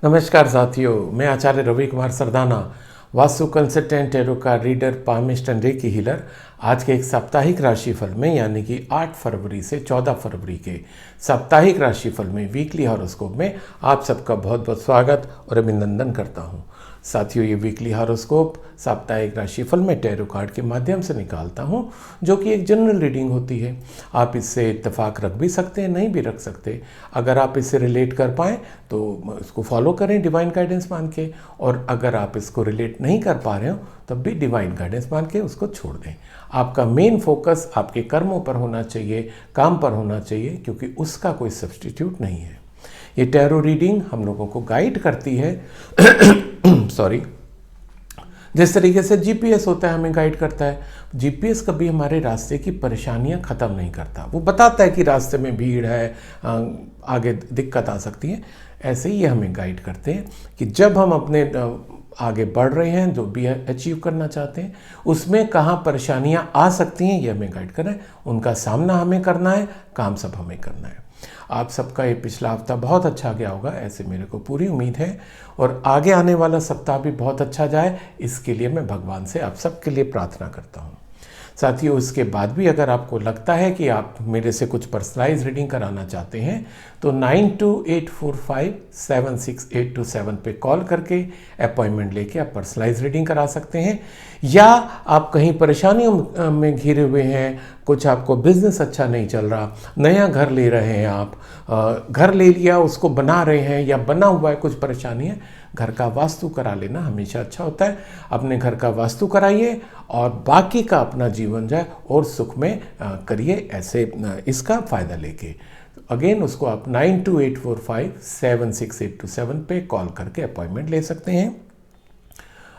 नमस्कार साथियों, मैं Acharya Ravi Kumar Sardana, vastu consultant, tarot card reader, palmist and reiki healer. आज के एक साप्ताहिक राशिफल में यानी कि 8 फरवरी से 14 फरवरी के साप्ताहिक राशिफल में, वीकली हॉरोस्कोप में आप सबका बहुत बहुत स्वागत और अभिनंदन करता हूं। साथियों, ये वीकली हॉरोस्कोप साप्ताहिक राशिफल में टैरो कार्ड के माध्यम से निकालता हूं, जो कि एक जनरल रीडिंग होती है। आप इससे इत्तेफाक रख भी सकते हैं, नहीं भी रख सकते। अगर आप इससे रिलेट कर पाएँ तो इसको फॉलो करें डिवाइन गाइडेंस मान के, और अगर आप इसको रिलेट नहीं कर पा रहे हो तब भी डिवाइन गाइडेंस मान के उसको छोड़ दें। आपका मेन फोकस आपके कर्मों पर होना चाहिए, काम पर होना चाहिए, क्योंकि उसका कोई सब्स्टिट्यूट नहीं है। ये टैरो रीडिंग हम लोगों को गाइड करती है सॉरी, जिस तरीके से जीपीएस होता है हमें गाइड करता है। जीपीएस कभी हमारे रास्ते की परेशानियां ख़त्म नहीं करता, वो बताता है कि रास्ते में भीड़ है, आगे दिक्कत आ सकती है। ऐसे ही ये हमें गाइड करते हैं कि जब हम अपने आगे बढ़ रहे हैं, जो भी अचीव करना चाहते हैं, उसमें कहाँ परेशानियां आ सकती हैं, ये हमें गाइड कर रहे हैं। उनका सामना हमें करना है, काम सब हमें करना है। आप सबका ये पिछला हफ्ता बहुत अच्छा गया होगा, ऐसे मेरे को पूरी उम्मीद है, और आगे आने वाला सप्ताह भी बहुत अच्छा जाए, इसके लिए मैं भगवान से आप सबके लिए प्रार्थना करता हूँ। साथियों, इसके बाद भी अगर आपको लगता है कि आप मेरे से कुछ पर्सनलाइज रीडिंग कराना चाहते हैं तो 9284576827 पे कॉल करके अपॉइंटमेंट लेके आप पर्सनलाइज रीडिंग करा सकते हैं। या आप कहीं परेशानियों में घिरे हुए हैं, कुछ आपको बिजनेस अच्छा नहीं चल रहा, नया घर ले रहे हैं, आप घर ले लिया, उसको बना रहे हैं या बना हुआ है, कुछ परेशानी है, घर का वास्तु करा लेना हमेशा अच्छा होता है। अपने घर का वास्तु कराइए और बाकी का अपना जीवन जाए और सुख में करिए, ऐसे इसका फ़ायदा लेके। अगेन उसको आप 9284576827 पे कॉल करके अपॉइंटमेंट ले सकते हैं।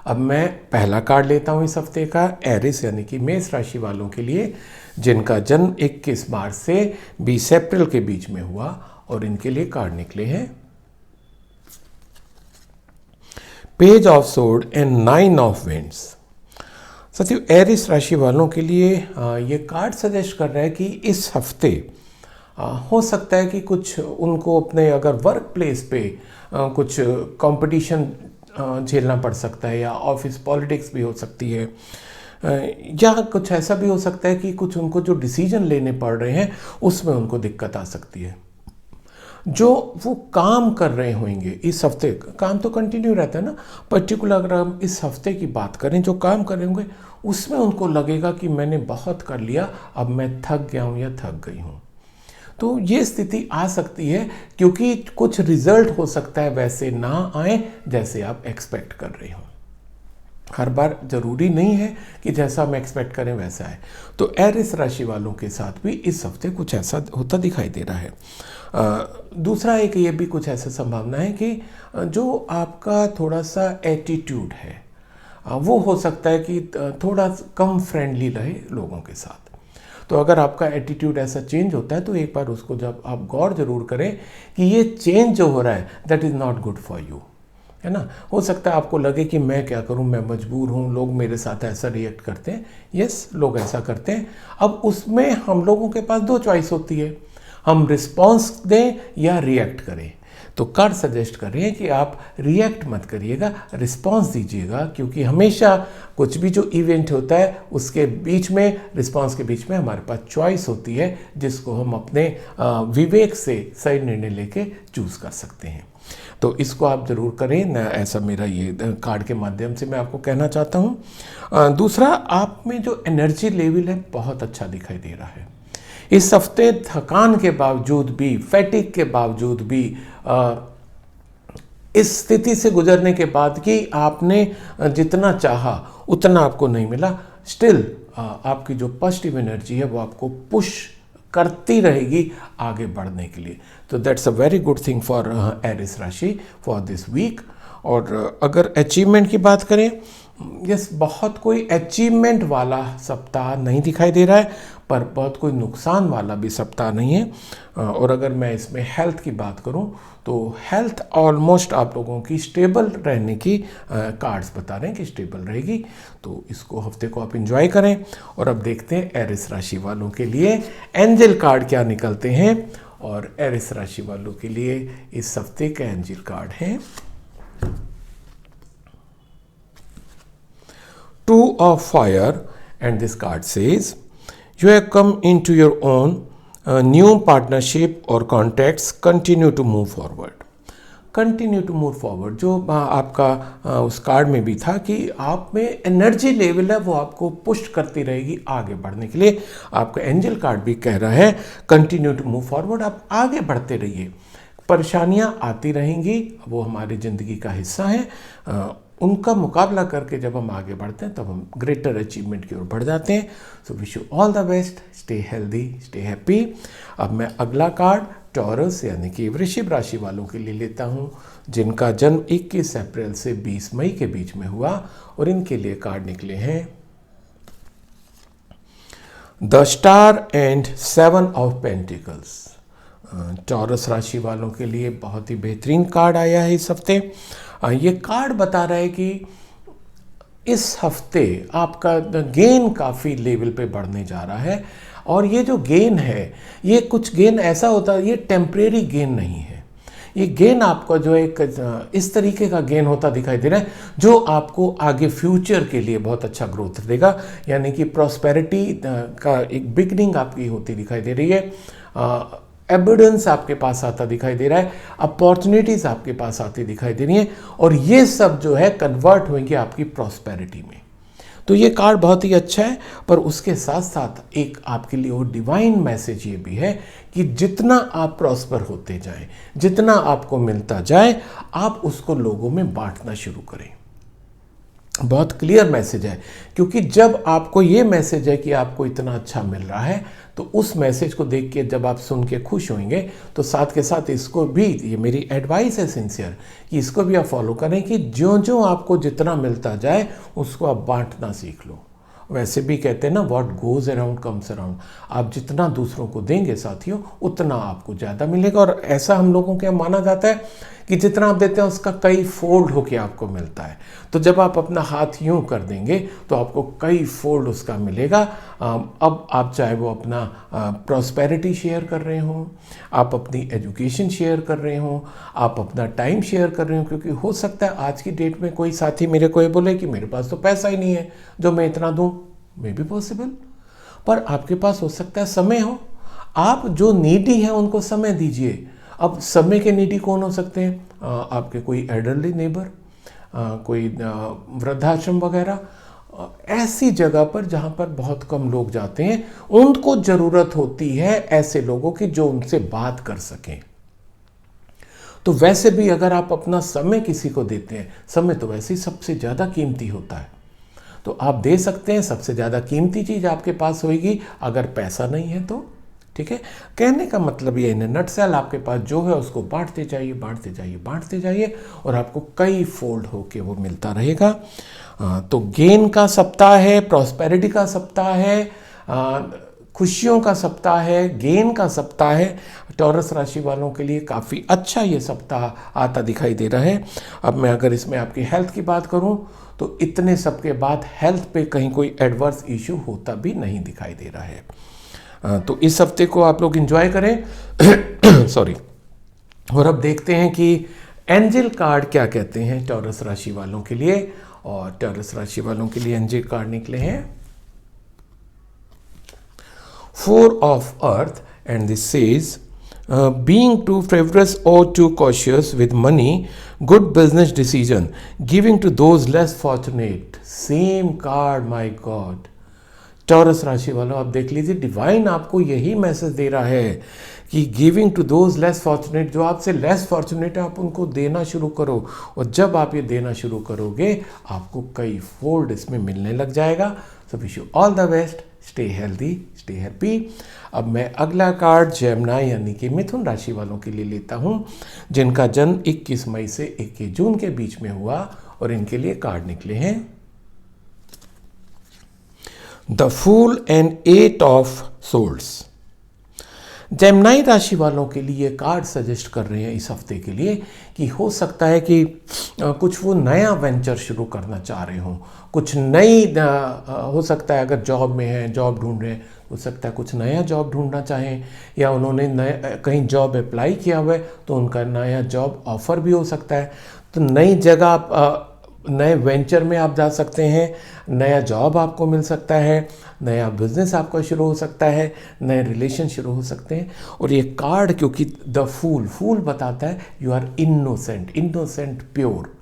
अब मैं पहला कार्ड लेता हूँ इस हफ्ते का, एरिस यानी कि मेष राशि वालों के लिए, जिनका जन्म 21 मार्च से 20 अप्रैल के बीच में हुआ, और इनके लिए कार्ड निकले हैं page of sword and 9 of winds. साथियों, एरिस राशि वालों के लिए ये कार्ड सजेस्ट कर रहा है कि इस हफ्ते हो सकता है कि कुछ उनको अपने अगर वर्क प्लेस पे कुछ कंपटीशन झेलना पड़ सकता है, या ऑफिस पॉलिटिक्स भी हो सकती है, या कुछ ऐसा भी हो सकता है कि कुछ उनको जो डिसीजन लेने पड़ रहे हैं उसमें उनको दिक्कत आ सकती है। जो वो काम कर रहे होंगे इस हफ्ते, काम तो कंटिन्यू रहता है ना, पर्टिकुलर अगर हम इस हफ्ते की बात करें, जो काम कर रहे होंगे उसमें उनको लगेगा कि मैंने बहुत कर लिया, अब मैं थक गया हूँ या थक गई हूँ। तो ये स्थिति आ सकती है, क्योंकि कुछ रिजल्ट हो सकता है वैसे ना आए जैसे आप एक्सपेक्ट कर रहे हो। हर बार जरूरी नहीं है कि जैसा हम एक्सपेक्ट करें वैसा है। तो एरिस राशि वालों के साथ भी इस हफ्ते कुछ ऐसा होता दिखाई दे रहा है। दूसरा एक ये भी कुछ ऐसा संभावना है कि जो आपका थोड़ा सा एटीट्यूड है, वो हो सकता है कि थोड़ा कम फ्रेंडली रहे लोगों के साथ। तो अगर आपका एटीट्यूड ऐसा चेंज होता है तो एक बार उसको जब आप गौर जरूर करें कि ये चेंज जो हो रहा है that is not good for you, है ना। हो सकता है आपको लगे कि मैं क्या करूं, मैं मजबूर हूं, लोग मेरे साथ ऐसा रिएक्ट करते हैं। यस, लोग ऐसा करते हैं। अब उसमें हम लोगों के पास 2 चॉइस होती है, हम रिस्पॉन्स दें या रिएक्ट करें। तो कार्ड सजेस्ट कर रहे हैं कि आप रिएक्ट मत करिएगा, रिस्पॉन्स दीजिएगा, क्योंकि हमेशा कुछ भी जो इवेंट होता है उसके बीच में, रिस्पॉन्स के बीच में हमारे पास चॉइस होती है, जिसको हम अपने विवेक से सही निर्णय लेके चूज़ कर सकते हैं। तो इसको आप ज़रूर करें ना, ऐसा मेरा ये कार्ड के माध्यम से मैं आपको कहना चाहता हूँ। दूसरा, आप में जो एनर्जी लेवल है बहुत अच्छा दिखाई दे रहा है इस हफ्ते। थकान के बावजूद भी, फैटिक के बावजूद भी, इस स्थिति से गुजरने के बाद कि आपने जितना चाहा उतना आपको नहीं मिला, स्टिल आपकी जो पॉजिटिव एनर्जी है वो आपको पुश करती रहेगी आगे बढ़ने के लिए। तो that's a very good thing for Aries rashi for this week. और अगर अचीवमेंट की बात करें, यस, बहुत कोई अचीवमेंट वाला सप्ताह नहीं दिखाई दे रहा है, पर बहुत कोई नुकसान वाला भी सप्ताह नहीं है। और अगर मैं इसमें हेल्थ की बात करूं तो हेल्थ ऑलमोस्ट आप लोगों की स्टेबल रहने की कार्ड्स बता रहे हैं कि स्टेबल रहेगी। तो इसको हफ्ते को आप एंजॉय करें। और अब देखते हैं एरिस राशि वालों के लिए एंजल कार्ड क्या निकलते हैं। और एरिस राशि वालों के लिए इस हफ्ते का एंजल कार्ड है of fire, and this card says you have come into your own new partnership or contacts. Continue to move forward. Continue to move forward, जो आपका उस कार्ड में भी था कि आप में एनर्जी लेवल है वो आपको पुश करती रहेगी आगे बढ़ने के लिए। आपका एंजल कार्ड भी कह रहा है कंटिन्यू टू मूव फॉरवर्ड, आप आगे बढ़ते रहिए। परेशानियां आती रहेंगी, वो हमारी ज़िंदगी का हिस्सा है, उनका मुकाबला करके जब हम आगे बढ़ते हैं तब हम ग्रेटर अचीवमेंट की ओर बढ़ जाते हैं। सो wish you all the best, stay healthy, stay happy. अब मैं अगला कार्ड टॉरस यानी कि वृश्चिक राशि वालों के लिए लेता हूं, जिनका जन्म 21 अप्रैल से 20 मई के बीच में हुआ, और इनके लिए कार्ड निकले हैं the star and 7 of pentacles. Taurus राशि वालों के लिए बहुत ही बेहतरीन कार्ड आया है इस हफ्ते। ये कार्ड बता रहा है कि इस हफ्ते आपका गेन काफ़ी लेवल पे बढ़ने जा रहा है, और ये जो गेन है, ये कुछ गेन ऐसा होता है, ये टेम्परेरी गेन नहीं है। ये गेन आपका जो एक इस तरीके का गेन होता दिखाई दे रहा है जो आपको आगे फ्यूचर के लिए बहुत अच्छा ग्रोथ देगा, यानी कि प्रॉस्पेरिटी का एक बिगनिंग आपकी होती दिखाई दे रही है। एविडेंस आपके पास आता दिखाई दे रहा है, अपॉर्चुनिटीज़ आपके पास आती दिखाई दे रही हैं, और ये सब जो है कन्वर्ट होंगे आपकी प्रॉस्पेरिटी में। तो ये कार्ड बहुत ही अच्छा है, पर उसके साथ साथ एक आपके लिए वो डिवाइन मैसेज ये भी है कि जितना आप प्रॉस्पर होते जाएं, जितना आपको मिलता जाए, आप उसको लोगों में बांटना शुरू करें। बहुत क्लियर मैसेज है, क्योंकि जब आपको ये मैसेज है कि आपको इतना अच्छा मिल रहा है, तो उस मैसेज को देख के जब आप सुन के खुश होंगे, तो साथ के साथ इसको भी, ये मेरी एडवाइस है सिंसियर, कि इसको भी आप फॉलो करें कि ज्यों-ज्यों आपको जितना मिलता जाए उसको आप बांटना सीख लो। वैसे भी कहते हैं ना, what goes around comes around. आप जितना दूसरों को देंगे साथियों, उतना आपको ज़्यादा मिलेगा, और ऐसा हम लोगों के यहाँ माना जाता है कि जितना आप देते हैं उसका कई फोल्ड होके आपको मिलता है। तो जब आप अपना हाथ यूं कर देंगे तो आपको कई फोल्ड उसका मिलेगा। अब आप चाहे वो अपना प्रॉस्पेरिटी शेयर कर रहे हों, आप अपनी एजुकेशन शेयर कर रहे हों, आप अपना टाइम शेयर कर रहे हो, क्योंकि हो सकता है आज की डेट में कोई साथी मेरे को ये बोले कि मेरे पास तो पैसा ही नहीं है जो मैं इतना दूं, मे बी पॉसिबल, पर आपके पास हो सकता है समय हो। आप जो नीडी हैं उनको समय दीजिए। अब समय के नीडी कौन हो सकते हैं? आपके कोई एल्डरली नेबर, कोई वृद्धाश्रम वगैरह, ऐसी जगह पर जहाँ पर बहुत कम लोग जाते हैं, उनको ज़रूरत होती है ऐसे लोगों की जो उनसे बात कर सकें। तो वैसे भी अगर आप अपना समय किसी को देते हैं, समय तो वैसे ही सबसे ज़्यादा कीमती होता है, तो आप दे सकते हैं। सबसे ज़्यादा कीमती चीज़ आपके पास होगी, अगर पैसा नहीं है तो। ठीक है, कहने का मतलब ये इन नटसेल, आपके पास जो है उसको बांटते जाइए, बांटते जाइए, बांटते जाइए, और आपको कई फोल्ड होके वो मिलता रहेगा। तो गेन का सप्ताह है, प्रॉस्पेरिटी का सप्ताह है, खुशियों का सप्ताह है, गेन का सप्ताह है। टॉरस राशि वालों के लिए काफ़ी अच्छा ये सप्ताह आता दिखाई दे रहा है। अब मैं अगर इसमें आपकी हेल्थ की बात करूं, तो इतने सब के बाद हेल्थ पे कहीं कोई एडवर्स इशू होता भी नहीं दिखाई दे रहा है। तो इस हफ्ते को आप लोग एंजॉय करें सॉरी। और अब देखते हैं कि एंजल कार्ड क्या कहते हैं टॉरस राशि वालों के लिए। और टॉरस राशि वालों के लिए एंजल कार्ड निकले हैं 4 of earth, and this says being too frivolous or too cautious with money, good business decision, giving to those less fortunate. Same card, my God. Taurus राशि वालों, आप देख लीजिए, डिवाइन आपको यही मैसेज दे रहा है कि giving to those less fortunate, जो आपसे लेस फॉर्चुनेट है आप उनको देना शुरू करो, और जब आप ये देना शुरू करोगे आपको कई फोल्ड इसमें मिलने लग जाएगा। सो wish you all the best, stay healthy, stay happy. अब मैं अगला कार्ड जेमिनी यानी कि मिथुन राशि वालों के लिए लेता हूँ, जिनका जन्म 21 मई से 21 जून के बीच में हुआ, और इनके लिए कार्ड निकले हैं the fool and 8 of souls. Gemini राशि वालों के लिए कार्ड सजेस्ट कर रहे हैं इस हफ्ते के लिए कि हो सकता है कि कुछ वो नया वेंचर शुरू करना चाह रहे हों, कुछ नई हो सकता है, अगर जॉब में है, जॉब ढूंढ रहे हैं, हो सकता है कुछ नया जॉब ढूंढना चाहें, या उन्होंने नया कहीं जॉब अप्लाई किया हुआ है तो उनका नया जॉब ऑफर भी हो सकता है। तो नई जगह नए वेंचर में आप जा सकते हैं, नया जॉब आपको मिल सकता है, नया बिजनेस आपका शुरू हो सकता है, नए रिलेशन शुरू हो सकते हैं। और ये कार्ड क्योंकि द फूल बताता है यू आर इनोसेंट प्योर।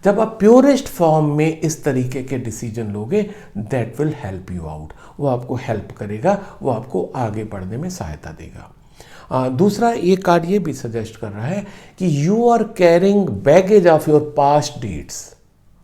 जब आप प्योरेस्ट फॉर्म में इस तरीके के डिसीजन लोगे that will help you out, वो आपको हेल्प करेगा, वो आपको आगे बढ़ने में सहायता देगा। दूसरा ये कार्ड ये भी सजेस्ट कर रहा है कि you are carrying baggage of your past deeds.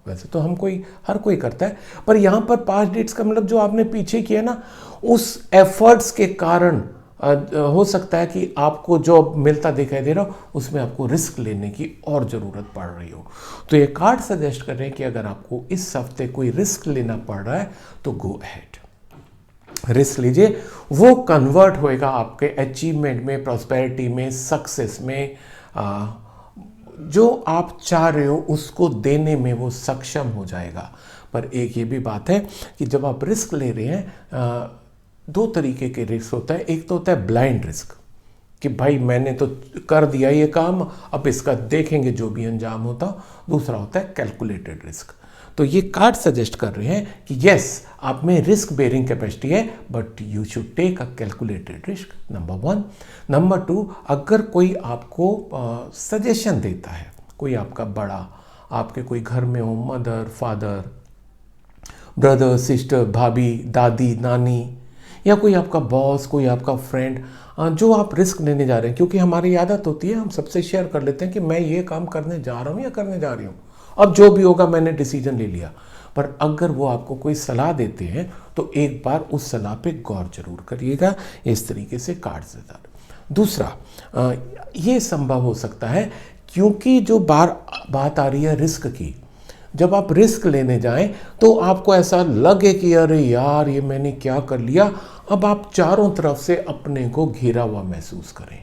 वैसे तो हर कोई करता है, पर यहाँ पर पास्ट डीड्स का मतलब जो आपने पीछे किया ना, उस एफर्ट्स के कारण हो सकता है कि आपको जो मिलता दिखाई दे रहा हो उसमें आपको रिस्क लेने की और ज़रूरत पड़ रही हो। तो ये कार्ड सजेस्ट कर रहे हैं कि अगर आपको इस हफ्ते कोई रिस्क लेना पड़ रहा है तो गो अहेड, रिस्क लीजिए, वो कन्वर्ट होएगा आपके अचीवमेंट में, प्रॉस्पेरिटी में, सक्सेस में। जो आप चाह रहे हो उसको देने में वो सक्षम हो जाएगा। पर एक ये भी बात है कि जब आप रिस्क ले रहे हैं, दो तरीके के रिस्क होता है। एक तो होता है ब्लाइंड रिस्क कि भाई मैंने तो कर दिया ये काम, अब इसका देखेंगे जो भी अंजाम होता। दूसरा होता है कैलकुलेटेड रिस्क। तो ये कार्ड सजेस्ट कर रहे हैं कि यस, आप में रिस्क बेयरिंग कैपेसिटी है, but you should take a calculated risk, number 1। Number 2, अगर कोई आपको सजेशन देता है, कोई आपका बड़ा, आपके कोई घर में हो, मदर, फादर, ब्रदर, सिस्टर, भाभी, दादी, नानी, या कोई आपका बॉस, कोई आपका फ्रेंड, जो आप रिस्क लेने जा रहे हैं, क्योंकि हमारी आदत होती है हम सबसे शेयर कर लेते हैं कि मैं ये काम करने जा रहा हूँ या करने जा रही हूँ, अब जो भी होगा मैंने डिसीजन ले लिया। पर अगर वो आपको कोई सलाह देते हैं तो एक बार उस सलाह पे गौर जरूर करिएगा। इस तरीके से कार्ड देता है। दूसरा, ये संभव हो सकता है क्योंकि जो बात आ रही है रिस्क की, जब आप रिस्क लेने जाएं तो आपको ऐसा लगे कि अरे यार ये मैंने क्या कर लिया, अब आप चारों तरफ से अपने को घिरा हुआ महसूस करें।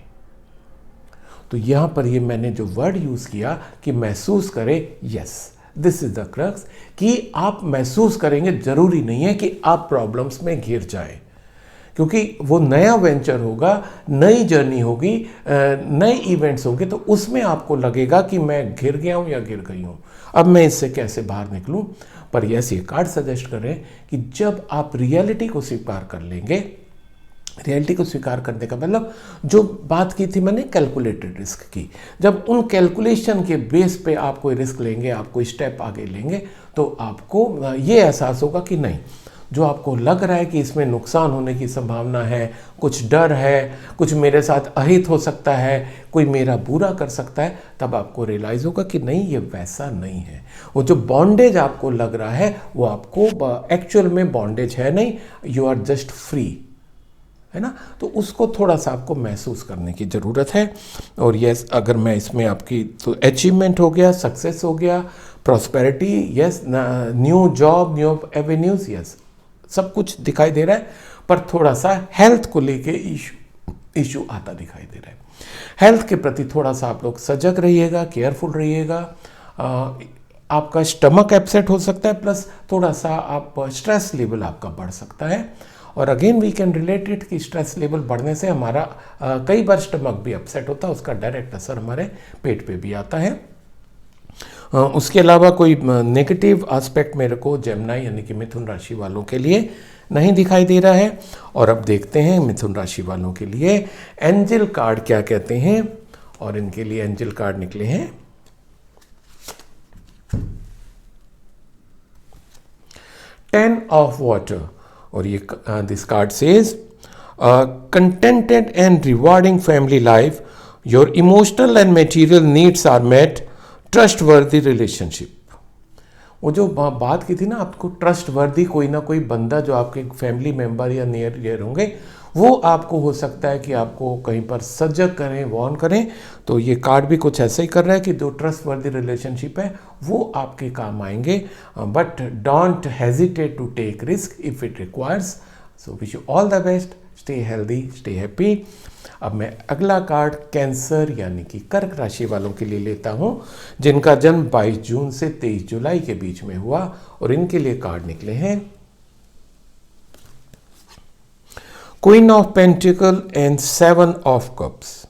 तो यहाँ पर ये मैंने जो वर्ड यूज़ किया कि महसूस करें, yes this is the crux, कि आप महसूस करेंगे, जरूरी नहीं है कि आप प्रॉब्लम्स में घिर जाएं, क्योंकि वो नया वेंचर होगा, नई जर्नी होगी, नए इवेंट्स होंगे, तो उसमें आपको लगेगा कि मैं घिर गया हूँ या गिर गई हूँ, अब मैं इससे कैसे बाहर निकलूँ। पर यस, ये कार्ड सजेस्ट कर रहे हैं कि जब आप रियलिटी को स्वीकार कर लेंगे, रियलिटी को स्वीकार करने का मतलब जो बात की थी मैंने कैलकुलेटेड रिस्क की, जब उन कैलकुलेशन के बेस पे आप कोई रिस्क लेंगे, आप कोई स्टेप आगे लेंगे, तो आपको ये एहसास होगा कि नहीं, जो आपको लग रहा है कि इसमें नुकसान होने की संभावना है, कुछ डर है, कुछ मेरे साथ अहित हो सकता है, कोई मेरा बुरा कर सकता है, तब आपको रियलाइज़ होगा कि नहीं, ये वैसा नहीं है। वो जो बॉन्डेज आपको लग रहा है वो आपको एक्चुअल में बॉन्डेज है नहीं, यू आर जस्ट फ्री, है ना। तो उसको थोड़ा सा आपको महसूस करने की ज़रूरत है। और यस, अगर मैं इसमें आपकी तो अचीवमेंट हो गया, सक्सेस हो गया, prosperity, yes, new job, new avenues, yes, सब कुछ दिखाई दे रहा है। पर थोड़ा सा हेल्थ को लेके इशू आता दिखाई दे रहा है। हेल्थ के प्रति थोड़ा सा आप लोग सजग रहिएगा, केयरफुल रहिएगा। आपका स्टमक अपसेट हो सकता है, प्लस थोड़ा सा आप स्ट्रेस लेवल आपका बढ़ सकता है। और again we can relate it कि स्ट्रेस लेवल बढ़ने से हमारा कई बार स्टमक भी अपसेट होता है, उसका डायरेक्ट असर हमारे पेट पे भी आता है। उसके अलावा कोई नेगेटिव एस्पेक्ट मेरे को जेमिनी यानी कि मिथुन राशि वालों के लिए नहीं दिखाई दे रहा है। और अब देखते हैं मिथुन राशि वालों के लिए एंजल कार्ड क्या कहते हैं। और इनके लिए एंजल कार्ड निकले हैं 10 ऑफ वाटर। और ये this card says contented and rewarding family life, your emotional and material needs are met, trustworthy relationship. वो जो बात की थी ना, आपको ट्रस्ट वर्दी कोई ना कोई बंदा जो आपके फैमिली मेंबर या नियर होंगे, वो आपको हो सकता है कि आपको कहीं पर सजग करें, वार्न करें। तो ये कार्ड भी कुछ ऐसा ही कर रहा है कि जो ट्रस्ट वर्दी रिलेशनशिप है वो आपके काम आएंगे, but don't hesitate to take risk if it requires. So wish you all the best, stay healthy, stay happy. अब मैं अगला कार्ड कैंसर यानी कि कर्क राशि वालों के लिए लेता हूं, जिनका जन्म 22 जून से 23 जुलाई के बीच में हुआ। और इनके लिए कार्ड निकले हैं queen of pentacle and 7 of cups.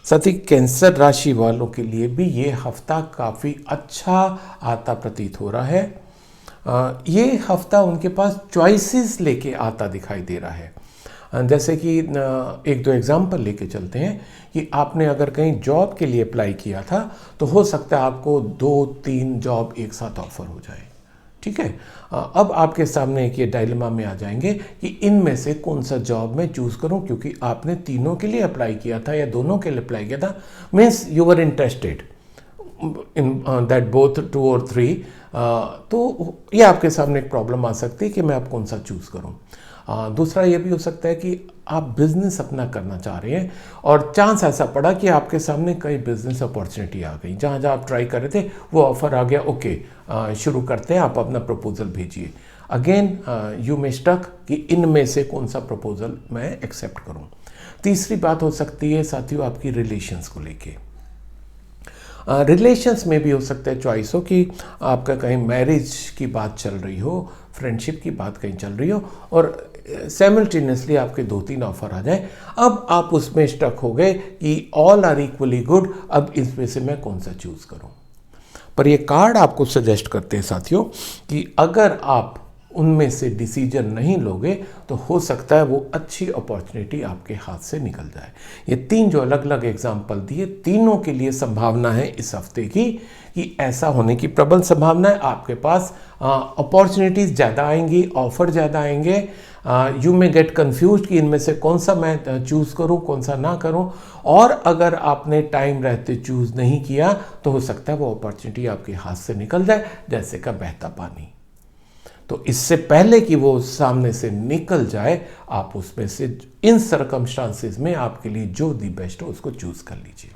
साथ ही कैंसर राशि वालों के लिए भी ये हफ्ता काफ़ी अच्छा आता प्रतीत हो रहा है। ये हफ्ता उनके पास चॉइसेस लेके आता दिखाई दे रहा है। जैसे कि एक दो एग्जांपल लेके चलते हैं कि आपने अगर कहीं जॉब के लिए अप्लाई किया था तो हो सकता है आपको 2-3 जॉब एक साथ ऑफर हो जाए। ठीक है, अब आपके सामने एक ये डायलेमा में आ जाएंगे कि इनमें से कौन सा जॉब मैं चूज़ करूं, क्योंकि आपने तीनों के लिए अप्लाई किया था या दोनों के लिए अप्लाई किया था, means you were interested in that both 2 और 3। तो ये आपके सामने एक प्रॉब्लम आ सकती है कि मैं अब कौन सा चूज़ करूं। दूसरा ये भी हो सकता है कि आप बिजनेस अपना करना चाह रहे हैं और चांस ऐसा पड़ा कि आपके सामने कई बिजनेस अपॉर्चुनिटी आ गई, जहाँ जहाँ आप ट्राई कर रहे थे वो ऑफर आ गया, ओके शुरू करते हैं, आप अपना प्रपोजल भेजिए। अगेन यू मे स्टक कि इनमें से कौन सा प्रपोजल मैं एक्सेप्ट करूं। तीसरी बात हो सकती है साथियों आपकी रिलेशंस को लेके। रिलेशंस में भी हो सकता है चॉइस हो कि आपका कहीं मैरिज की बात चल रही हो, फ्रेंडशिप की बात कहीं चल रही हो और साइमल्टेनियसली आपके 2-3 ऑफर आ जाए। अब आप उसमें स्टक हो गए कि ऑल आर इक्वली गुड, अब इसमें से मैं कौन सा चूज करूं। पर ये कार्ड आपको सजेस्ट करते हैं साथियों कि अगर आप उनमें से डिसीजन नहीं लोगे तो हो सकता है वो अच्छी अपॉर्चुनिटी आपके हाथ से निकल जाए। ये 3 जो अलग अलग एग्जाम्पल दिए, तीनों के लिए संभावना है इस हफ्ते की कि ऐसा होने की प्रबल संभावना है। आपके पास अपॉर्चुनिटीज़ ज़्यादा आएंगी, ऑफर ज़्यादा आएंगे। यू मे गेट कन्फ्यूज कि इनमें से कौन सा मैं चूज़ करूं, कौन सा ना करूं। और अगर आपने टाइम रहते चूज़ नहीं किया तो हो सकता है वो अपॉर्चुनिटी आपके हाथ से निकल जाए जैसे का बहता पानी। तो इससे पहले कि वो सामने से निकल जाए, आप उसमें से इन सर्कमस्टांसेस में आपके लिए जो दी बेस्ट हो उसको चूज कर लीजिए।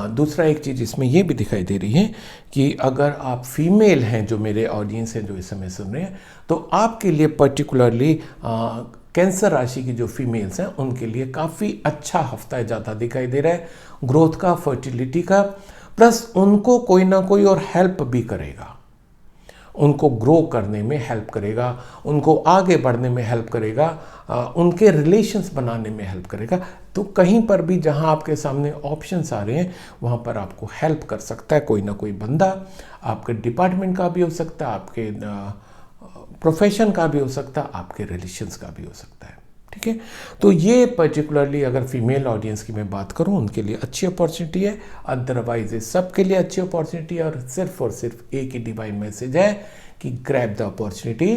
दूसरा एक चीज़ इसमें ये भी दिखाई दे रही है कि अगर आप फीमेल हैं, जो मेरे ऑडियंस हैं जो इस समय सुन रहे हैं, तो आपके लिए पर्टिकुलरली कैंसर राशि की जो फीमेल्स हैं उनके लिए काफ़ी अच्छा हफ्ता ज़्यादा दिखाई दे रहा है, ग्रोथ का, फर्टिलिटी का, प्लस उनको कोई ना कोई और हेल्प भी करेगा, उनको ग्रो करने में हेल्प करेगा, उनको आगे बढ़ने में हेल्प करेगा, उनके रिलेशंस बनाने में हेल्प करेगा। तो कहीं पर भी जहां आपके सामने ऑप्शंस आ रहे हैं वहां पर आपको हेल्प कर सकता है कोई ना कोई बंदा। आपके डिपार्टमेंट का भी हो सकता है, आपके प्रोफेशन का भी हो सकता है, आपके रिलेशंस का भी हो सकता है। ठीक है, तो ये पर्टिकुलरली अगर फीमेल ऑडियंस की मैं बात करूं उनके लिए अच्छी अपॉर्चुनिटी है। अदरवाइज सबके लिए अच्छी अपॉर्चुनिटी है और सिर्फ एक ही डिवाइन मैसेज है कि ग्रैब द अपॉर्चुनिटी।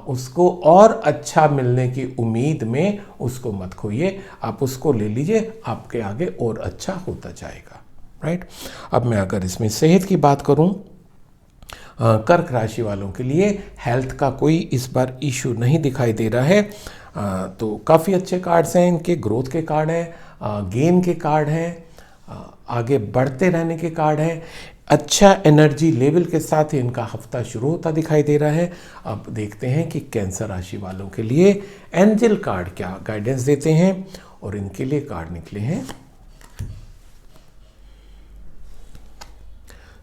उसको और अच्छा मिलने की उम्मीद में उसको मत खोइए, आप उसको ले लीजिए, आपके आगे और अच्छा होता जाएगा। राइट, अब मैं अगर इसमें सेहत की बात करूं, कर्क राशि वालों के लिए हेल्थ का कोई इस बार इशू नहीं दिखाई दे रहा है। तो काफ़ी अच्छे कार्ड्स हैं इनके, ग्रोथ के कार्ड हैं, गेन के कार्ड हैं, आगे बढ़ते रहने के कार्ड हैं। अच्छा एनर्जी लेवल के साथ ही इनका हफ्ता शुरू होता दिखाई दे रहा है। अब देखते हैं कि कैंसर राशि वालों के लिए एंजल कार्ड क्या गाइडेंस देते हैं, और इनके लिए कार्ड निकले हैं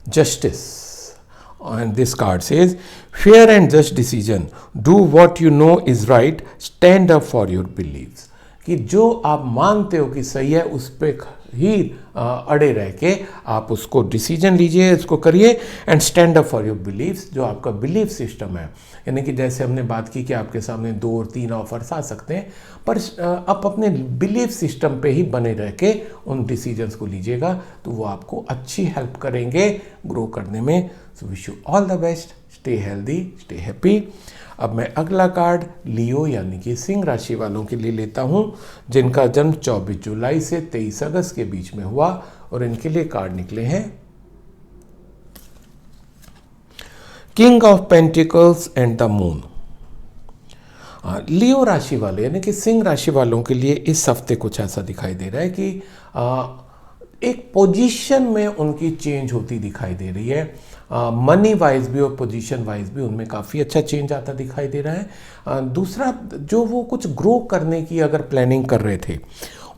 justice, and this card says fair and just decision, do what you know is right, stand up for your beliefs। कि जो आप मानते हो कि सही है उस पर ही अड़े रह के आप उसको डिसीजन लीजिए, उसको करिए, and stand up for your believes. जो आपका बिलीफ सिस्टम है, यानी कि जैसे हमने बात की कि आपके सामने 2 और 3 ऑफर्स आ सकते हैं, पर आप अपने बिलीफ सिस्टम पे ही बने रह के उन डिसीजंस को लीजिएगा तो वो आपको अच्छी हेल्प करेंगे ग्रो करने में। सो wish you all the best, stay healthy, stay happy. अब मैं अगला कार्ड लियो यानी कि सिंह राशि वालों के लिए लेता हूं, जिनका जन्म 24 जुलाई से 23 अगस्त के बीच में हुआ, और इनके लिए कार्ड निकले हैं king of pentacles and the moon. Leo राशि वाले यानी कि सिंह राशि वालों के लिए इस हफ्ते कुछ ऐसा दिखाई दे रहा है कि एक पोजीशन में उनकी चेंज होती दिखाई दे रही है। मनी वाइज भी और पोजीशन वाइज भी उनमें काफ़ी अच्छा चेंज आता दिखाई दे रहा है। दूसरा, जो वो कुछ ग्रो करने की अगर प्लानिंग कर रहे थे,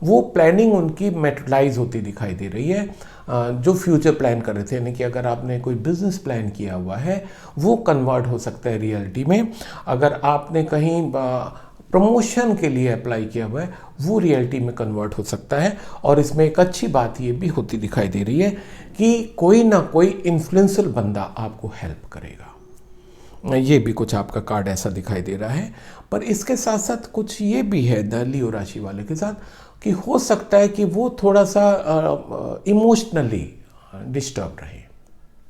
वो प्लानिंग उनकी मेटेरियलाइज होती दिखाई दे रही है। जो फ्यूचर प्लान कर रहे थे, यानी कि अगर आपने कोई बिजनेस प्लान किया हुआ है वो कन्वर्ट हो सकता है रियलिटी में। अगर आपने कहीं प्रमोशन के लिए अप्लाई किया हुआ है वो रियलिटी में कन्वर्ट हो सकता है। और इसमें एक अच्छी बात ये भी होती दिखाई दे रही है कि कोई ना कोई इन्फ्लुएंशियल बंदा आपको हेल्प करेगा। ये भी कुछ आपका कार्ड ऐसा दिखाई दे रहा है। पर इसके साथ साथ कुछ ये भी है लियो राशि वाले के साथ कि हो सकता है कि वो थोड़ा सा इमोशनली डिस्टर्ब रहे,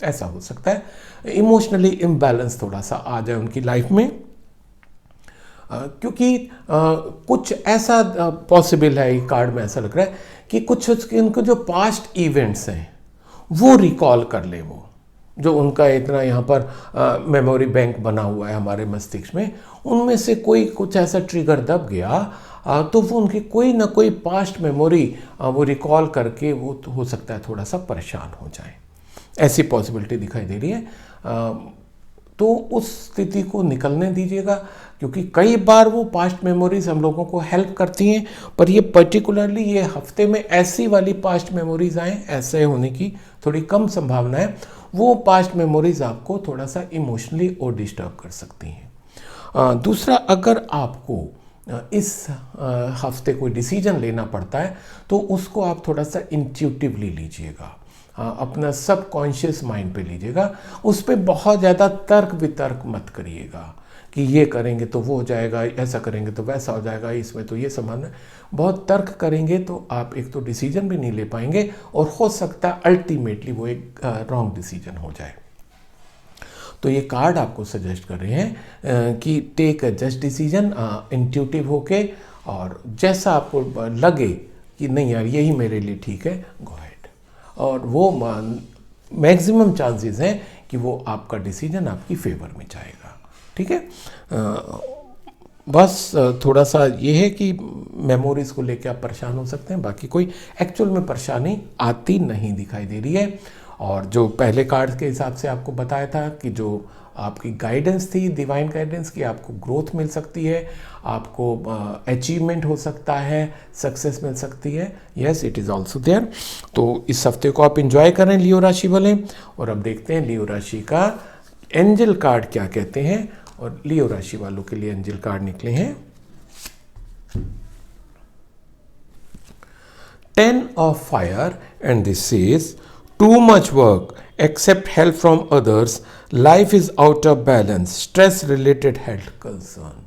ऐसा हो सकता है। इमोशनली इम्बैलेंस थोड़ा सा आ जाए उनकी लाइफ में, क्योंकि कुछ ऐसा पॉसिबल है, कार्ड में ऐसा लग रहा है कि कुछ उनको जो पास्ट इवेंट्स हैं वो रिकॉल कर ले, वो जो उनका इतना यहाँ पर मेमोरी बैंक बना हुआ है हमारे मस्तिष्क में, उनमें से कोई कुछ ऐसा ट्रिगर दब गया तो वो उनकी कोई ना कोई पास्ट मेमोरी वो रिकॉल करके वो तो हो सकता है थोड़ा सा परेशान हो जाए, ऐसी पॉसिबिलिटी दिखाई दे रही है। तो उस स्थिति को निकलने दीजिएगा, क्योंकि कई बार वो पास्ट मेमोरीज हम लोगों को हेल्प करती हैं, पर ये पर्टिकुलरली ये हफ्ते में ऐसी वाली पास्ट मेमोरीज आए, ऐसे होने की थोड़ी कम संभावना है। वो पास्ट मेमोरीज आपको थोड़ा सा इमोशनली और डिस्टर्ब कर सकती हैं। दूसरा, अगर आपको इस हफ्ते कोई डिसीजन लेना पड़ता है तो उसको आप थोड़ा सा इंट्यूटिवली लीजिएगा, अपना सबकॉन्शियस माइंड पे लीजिएगा, उस पर बहुत ज़्यादा तर्क वितर्क मत करिएगा कि ये करेंगे तो वो हो जाएगा, ऐसा करेंगे तो वैसा हो जाएगा, इसमें तो ये समान है। बहुत तर्क करेंगे तो आप एक तो डिसीजन भी नहीं ले पाएंगे और हो सकता है अल्टीमेटली वो एक रॉन्ग डिसीजन हो जाए। तो ये कार्ड आपको सजेस्ट कर रहे हैं कि take a just decision intuitive होके, और जैसा आपको लगे कि नहीं यार यही मेरे लिए ठीक है, गो अहेड। और वो मैक्सिमम चांसेस हैं कि वो आपका डिसीजन आपकी फेवर में जाएगा, ठीक है। बस थोड़ा सा ये है कि मेमोरीज़ को लेकर आप परेशान हो सकते हैं, बाकी कोई एक्चुअल में परेशानी आती नहीं दिखाई दे रही है। और जो पहले कार्ड के हिसाब से आपको बताया था कि जो आपकी गाइडेंस थी, डिवाइन गाइडेंस की, आपको ग्रोथ मिल सकती है, आपको अचीवमेंट हो सकता है, सक्सेस मिल सकती है, yes it is also there. तो इस हफ्ते को आप इंजॉय करें लियो राशि वाले। और अब देखते हैं लियो राशि का एंजल कार्ड क्या कहते हैं। और लियो राशि वालों के लिए एंजल कार्ड निकले हैं 10 of fire, and this says too much work, accept help from others, life is out of balance, stress related health concern,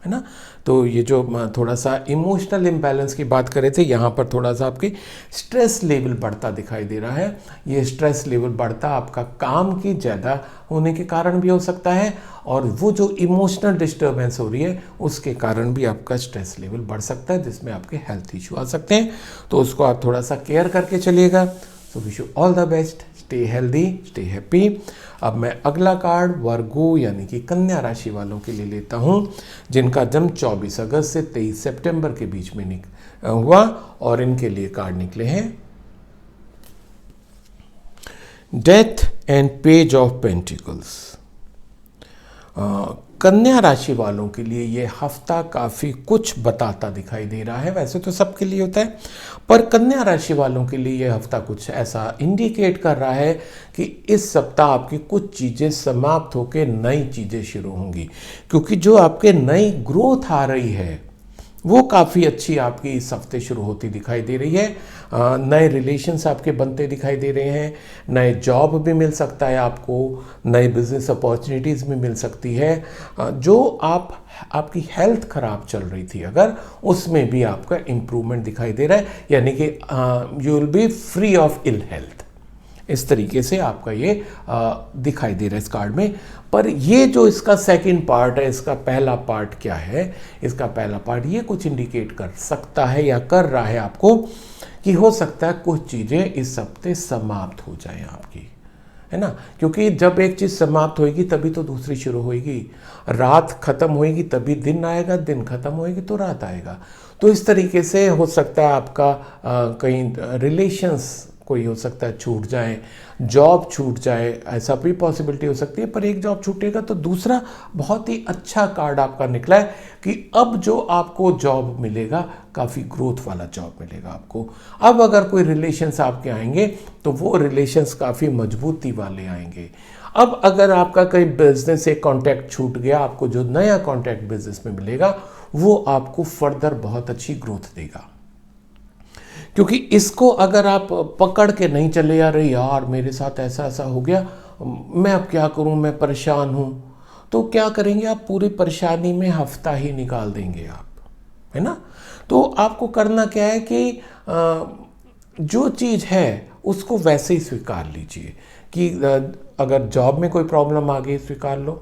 है ना। तो ये जो थोड़ा सा इमोशनल इम्बैलेंस की बात कर रहे थे, यहाँ पर थोड़ा सा आपकी स्ट्रेस लेवल बढ़ता दिखाई दे रहा है। ये स्ट्रेस लेवल बढ़ता आपका काम की ज़्यादा होने के कारण भी हो सकता है, और वो जो इमोशनल डिस्टर्बेंस हो रही है उसके कारण भी आपका स्ट्रेस लेवल बढ़ सकता है, जिसमें आपके हेल्थ इशू आ सकते हैं। तो उसको आप थोड़ा सा केयर करके चलिएगा। सो wish you all the best, stay healthy, stay happy. अब मैं अगला कार्ड वर्गो यानी कि कन्या राशि वालों के लिए लेता हूं, जिनका जन्म 24 अगस्त से 23 सितंबर के बीच में हुआ, और इनके लिए कार्ड निकले हैं death and page of pentacles. कन्या राशि वालों के लिए ये हफ्ता काफ़ी कुछ बताता दिखाई दे रहा है। वैसे तो सबके लिए होता है, पर कन्या राशि वालों के लिए ये हफ्ता कुछ ऐसा इंडिकेट कर रहा है कि इस सप्ताह आपकी कुछ चीज़ें समाप्त होकर नई चीज़ें शुरू होंगी, क्योंकि जो आपके नई ग्रोथ आ रही है वो काफ़ी अच्छी आपकी इस हफ्ते शुरू होती दिखाई दे रही है। नए रिलेशंस आपके बनते दिखाई दे रहे हैं, नए जॉब भी मिल सकता है आपको, नए बिजनेस अपॉर्चुनिटीज़ भी मिल सकती है। जो आपकी हेल्थ ख़राब चल रही थी अगर, उसमें भी आपका इम्प्रूवमेंट दिखाई दे रहा है, यानी कि you will be free of ill health. इस तरीके से आपका ये दिखाई दे रहा है इस कार्ड में। पर ये जो इसका सेकंड पार्ट है, इसका पहला पार्ट क्या है, इसका पहला पार्ट ये कुछ इंडिकेट कर सकता है या कर रहा है आपको कि हो सकता है कुछ चीज़ें इस हफ्ते समाप्त हो जाएं आपकी, है ना। क्योंकि जब एक चीज़ समाप्त होएगी तभी तो दूसरी शुरू होएगी, रात खत्म होएगी तभी दिन आएगा, दिन खत्म होएगी तो रात आएगा। तो इस तरीके से हो सकता है आपका कहीं रिलेशंस कोई हो सकता है छूट जाए, जॉब छूट जाए, ऐसा भी पॉसिबिलिटी हो सकती है। पर एक जॉब छूटेगा तो दूसरा बहुत ही अच्छा कार्ड आपका निकला है कि अब जो आपको जॉब मिलेगा काफ़ी ग्रोथ वाला जॉब मिलेगा आपको। अब अगर कोई रिलेशंस आपके आएंगे तो वो रिलेशंस काफ़ी मजबूती वाले आएंगे। अब अगर आपका कहीं बिजनेस से कॉन्टैक्ट छूट गया, आपको जो नया कॉन्टैक्ट बिजनेस में मिलेगा वो आपको फर्दर बहुत अच्छी ग्रोथ देगा। क्योंकि इसको अगर आप पकड़ के नहीं चले, यार मेरे साथ ऐसा ऐसा हो गया, मैं अब क्या करूं, मैं परेशान हूं, तो क्या करेंगे आप, पूरी परेशानी में हफ्ता ही निकाल देंगे आप, है ना। तो आपको करना क्या है कि जो चीज़ है उसको वैसे ही स्वीकार लीजिए कि अगर जॉब में कोई प्रॉब्लम आ गई स्वीकार लो,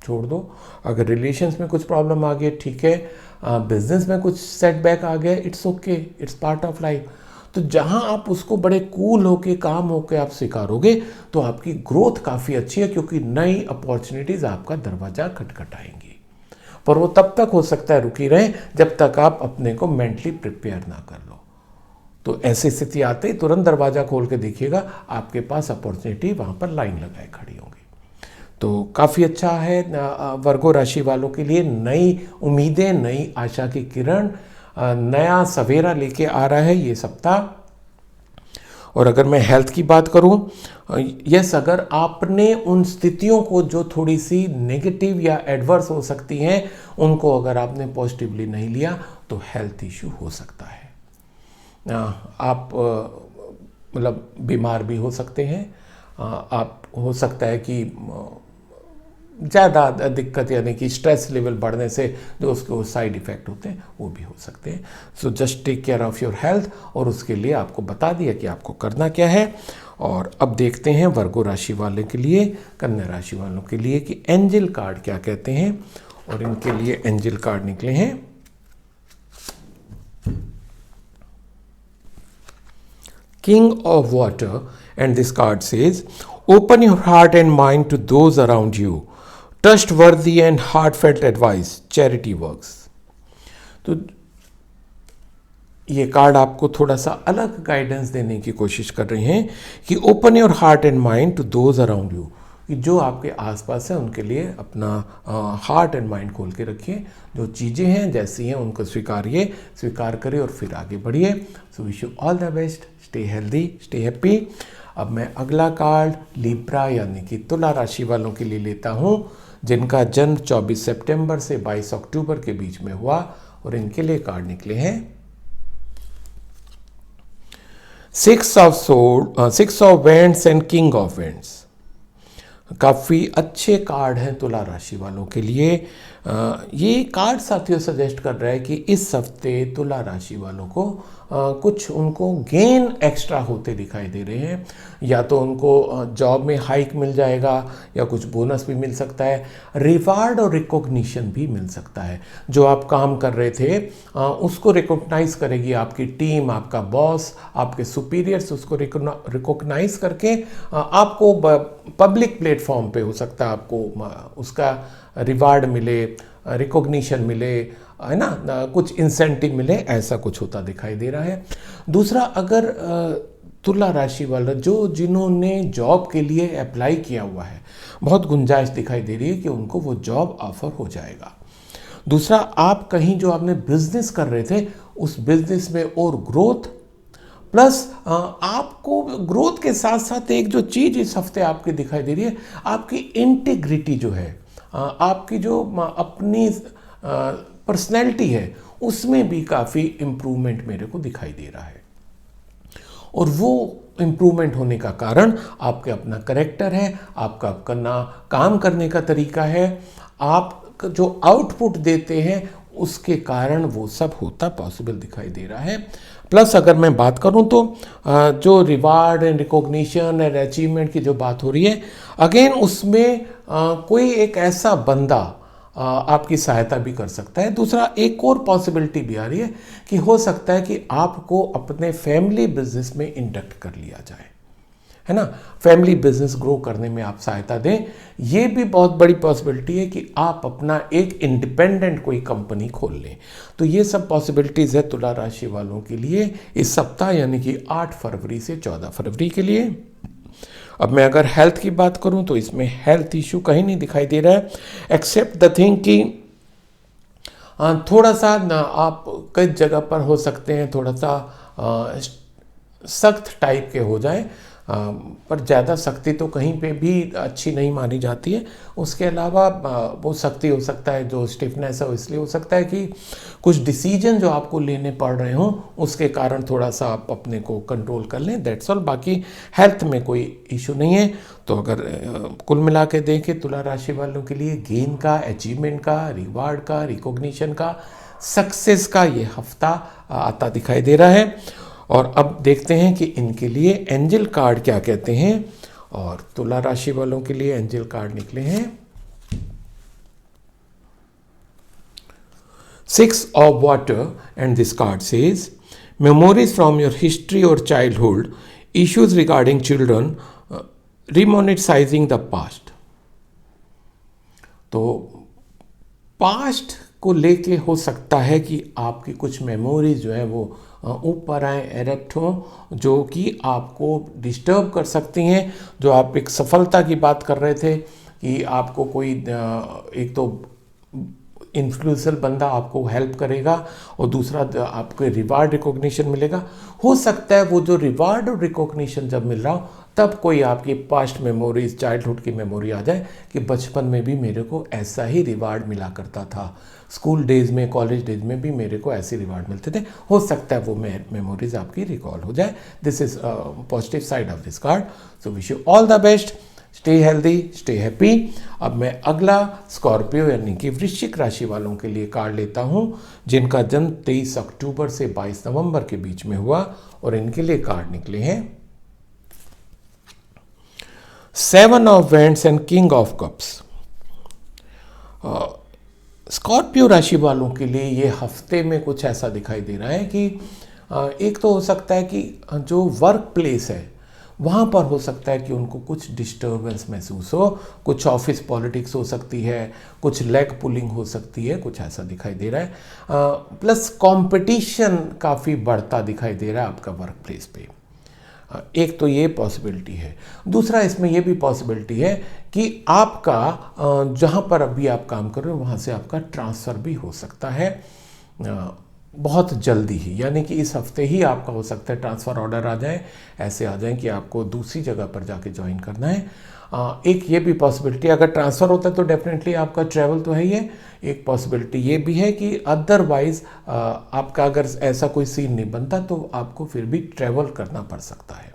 छोड़ दो। अगर रिलेशंस में कुछ प्रॉब्लम आ गई, ठीक है, बिजनेस में कुछ सेटबैक आ गया, it's okay, it's part of life. तो जहां आप उसको बड़े कूल होके, काम होके आप स्वीकारोगे तो आपकी ग्रोथ काफ़ी अच्छी है, क्योंकि नई अपॉर्चुनिटीज़ आपका दरवाज़ा खटखटाएंगी। पर वो तब तक हो सकता है रुकी रहे जब तक आप अपने को मेंटली प्रिपेयर ना कर लो। तो ऐसी स्थिति आते ही तुरंत दरवाज़ा खोल के देखिएगा, आपके पास अपॉर्चुनिटी वहाँ पर लाइन लगाए खड़ी होंगी। तो काफ़ी अच्छा है वर्गो राशि वालों के लिए। नई उम्मीदें, नई आशा की किरण, नया सवेरा लेके आ रहा है ये सप्ताह। और अगर मैं हेल्थ की बात करूं, यस, अगर आपने उन स्थितियों को जो थोड़ी सी नेगेटिव या एडवर्स हो सकती हैं, उनको अगर आपने पॉजिटिवली नहीं लिया तो हेल्थ इशू हो सकता है। आप मतलब बीमार भी हो सकते हैं, आप हो सकता है कि ज़्यादा दिक्कत यानी कि स्ट्रेस लेवल बढ़ने से जो उसके साइड इफ़ेक्ट होते हैं वो भी हो सकते हैं। So just take care of your health, और उसके लिए आपको बता दिया कि आपको करना क्या है। और अब देखते हैं वर्गो राशि वाले के लिए, कन्या राशि वालों के लिए कि एंजल कार्ड क्या कहते हैं। और इनके लिए एंजल कार्ड निकले हैं king of water, and this card says open your heart and mind to those around you, trustworthy and heartfelt advice, charity works. तो ये कार्ड आपको थोड़ा सा अलग गाइडेंस देने की कोशिश कर रहे हैं कि open your heart and mind to those around you, कि जो आपके आसपास है उनके लिए अपना हार्ट एंड माइंड खोल के रखिए। जो चीज़ें हैं जैसी हैं उनको स्वीकारिए, स्वीकार करिए और फिर आगे बढ़िए। सो wish you all the best, stay healthy, stay happy. अब मैं अगला कार्ड लिब्रा यानी कि तुला राशि वालों के लिए लेता हूँ, जिनका जन्म 24 सितंबर से 22 अक्टूबर के बीच में हुआ। और इनके लिए कार्ड निकले हैं 6 of sword, 6 of vends and king of vends. काफ़ी अच्छे कार्ड हैं तुला राशि वालों के लिए। ये कार्ड साथियों सजेस्ट कर रहा है कि इस हफ्ते तुला राशि वालों को कुछ उनको गेन एक्स्ट्रा होते दिखाई दे रहे हैं। या तो उनको जॉब में हाइक मिल जाएगा, या कुछ बोनस भी मिल सकता है, रिवार्ड और रिकॉग्निशन भी मिल सकता है। जो आप काम कर रहे थे उसको रिकॉग्नाइज करेगी आपकी टीम, आपका बॉस, आपके सुपीरियर्स उसको रिकॉग्नाइज करके आपको पब्लिक प्लेटफॉर्म पे हो सकता है आपको उसका रिवार्ड मिले, रिकॉग्निशन मिले, है ना, कुछ इंसेंटिव मिले, ऐसा कुछ होता दिखाई दे रहा है। दूसरा, अगर तुला राशि वाला जिन्होंने जॉब के लिए अप्लाई किया हुआ है, बहुत गुंजाइश दिखाई दे रही है कि उनको वो जॉब ऑफर हो जाएगा। दूसरा, आप कहीं जो आपने बिजनेस कर रहे थे उस बिजनेस में और ग्रोथ, प्लस आपको ग्रोथ के साथ साथ एक जो चीज़ इस हफ्ते आपकी दिखाई दे रही है, आपकी इंटीग्रिटी जो है, आपकी जो अपनी पर्सनैलिटी है, उसमें भी काफ़ी इम्प्रूवमेंट मेरे को दिखाई दे रहा है। और वो इम्प्रूवमेंट होने का कारण आपके अपना करेक्टर है, आपका अपना काम करने का तरीका है, आप जो आउटपुट देते हैं उसके कारण वो सब होता पॉसिबल दिखाई दे रहा है। प्लस अगर मैं बात करूं तो जो reward and recognition and achievement की जो बात हो रही है, अगेन उसमें कोई एक ऐसा बंदा आपकी सहायता भी कर सकता है। दूसरा, एक और पॉसिबिलिटी भी आ रही है कि हो सकता है कि आपको अपने फैमिली बिजनेस में इंडक्ट कर लिया जाए, है ना, फैमिली बिजनेस ग्रो करने में आप सहायता दें। ये भी बहुत बड़ी पॉसिबिलिटी है कि आप अपना एक इंडिपेंडेंट कोई कंपनी खोल लें। तो ये सब पॉसिबिलिटीज़ है तुला राशि वालों के लिए इस सप्ताह, यानी कि 8 फरवरी से 14 फरवरी के लिए। अब मैं अगर हेल्थ की बात करूं तो इसमें हेल्थ इशू कहीं नहीं दिखाई दे रहा है, एक्सेप्ट द थिंग कि थोड़ा सा आप कई जगह पर हो सकते हैं थोड़ा सा सख्त टाइप के हो जाए, पर ज़्यादा सख्ती तो कहीं पे भी अच्छी नहीं मानी जाती है। उसके अलावा वो सख्ती हो सकता है, जो स्टिफनेस है वो इसलिए हो सकता है कि कुछ डिसीजन जो आपको लेने पड़ रहे हों उसके कारण थोड़ा सा आप अपने को कंट्रोल कर लें, दैट्स ऑल। बाकी हेल्थ में कोई इशू नहीं है। तो अगर कुल मिला के देखें तुला राशि वालों के लिए गेन का, अचीवमेंट का, रिवार्ड का, रिकॉग्निशन का, सक्सेस का ये हफ्ता आता दिखाई दे रहा है। और अब देखते हैं कि इनके लिए एंजल कार्ड क्या कहते हैं। और तुला राशि वालों के लिए एंजल कार्ड निकले हैं 6 of water, and this card says memories from your history or childhood, issues regarding children, remoneticizing the past। तो पास्ट को लेके हो सकता है कि आपकी कुछ मेमोरीज जो है वो ऊपर आए, एरेक्ट हों, जो कि आपको डिस्टर्ब कर सकती हैं। जो आप एक सफलता की बात कर रहे थे कि आपको कोई एक तो इन्फ्लुएंसर बंदा आपको हेल्प करेगा और दूसरा आपको रिवार्ड रिकॉग्निशन मिलेगा। हो सकता है वो जो रिवार्ड और रिकॉग्निशन जब मिल रहा हो तब कोई आपकी पास्ट मेमोरीज, चाइल्डहुड की मेमोरी आ जाए कि बचपन में भी मेरे को ऐसा ही रिवार्ड मिला करता था, स्कूल डेज में, कॉलेज डेज में भी मेरे को ऐसे रिवार्ड मिलते थे। हो सकता है वो मेमोरीज आपकी रिकॉल हो जाए। This is positive side of this card. So wish you all the best, stay healthy, stay happy. अब मैं अगला स्कॉर्पियो यानी कि वृश्चिक राशि वालों के लिए कार्ड लेता हूं जिनका जन्म 23 अक्टूबर से 22 नवंबर के बीच में हुआ। और इनके लिए कार्ड निकले हैं 7 of Wands and king of cups. Scorpio राशि वालों के लिए ये हफ्ते में कुछ ऐसा दिखाई दे रहा है कि एक तो हो सकता है कि जो वर्क प्लेस है वहाँ पर हो सकता है कि उनको कुछ डिस्टर्बेंस महसूस हो, कुछ ऑफिस पॉलिटिक्स हो सकती है, कुछ लेग पुलिंग हो सकती है, कुछ ऐसा दिखाई दे रहा है। प्लस कंपटीशन काफ़ी बढ़ता दिखाई दे रहा है आपका वर्क प्लेस पे। एक तो ये पॉसिबिलिटी है। दूसरा इसमें ये भी पॉसिबिलिटी है कि आपका जहाँ पर अभी आप काम कर रहे हो वहाँ से आपका ट्रांसफ़र भी हो सकता है बहुत जल्दी ही, यानी कि इस हफ्ते ही आपका हो सकता है ट्रांसफ़र ऑर्डर आ जाए, ऐसे आ जाए कि आपको दूसरी जगह पर जाके ज्वाइन करना है। एक ये भी पॉसिबिलिटी, अगर ट्रांसफ़र होता है तो डेफिनेटली आपका ट्रैवल तो है ही है। एक पॉसिबिलिटी ये भी है कि अदरवाइज़ आपका अगर ऐसा कोई सीन नहीं बनता तो आपको फिर भी ट्रैवल करना पड़ सकता है।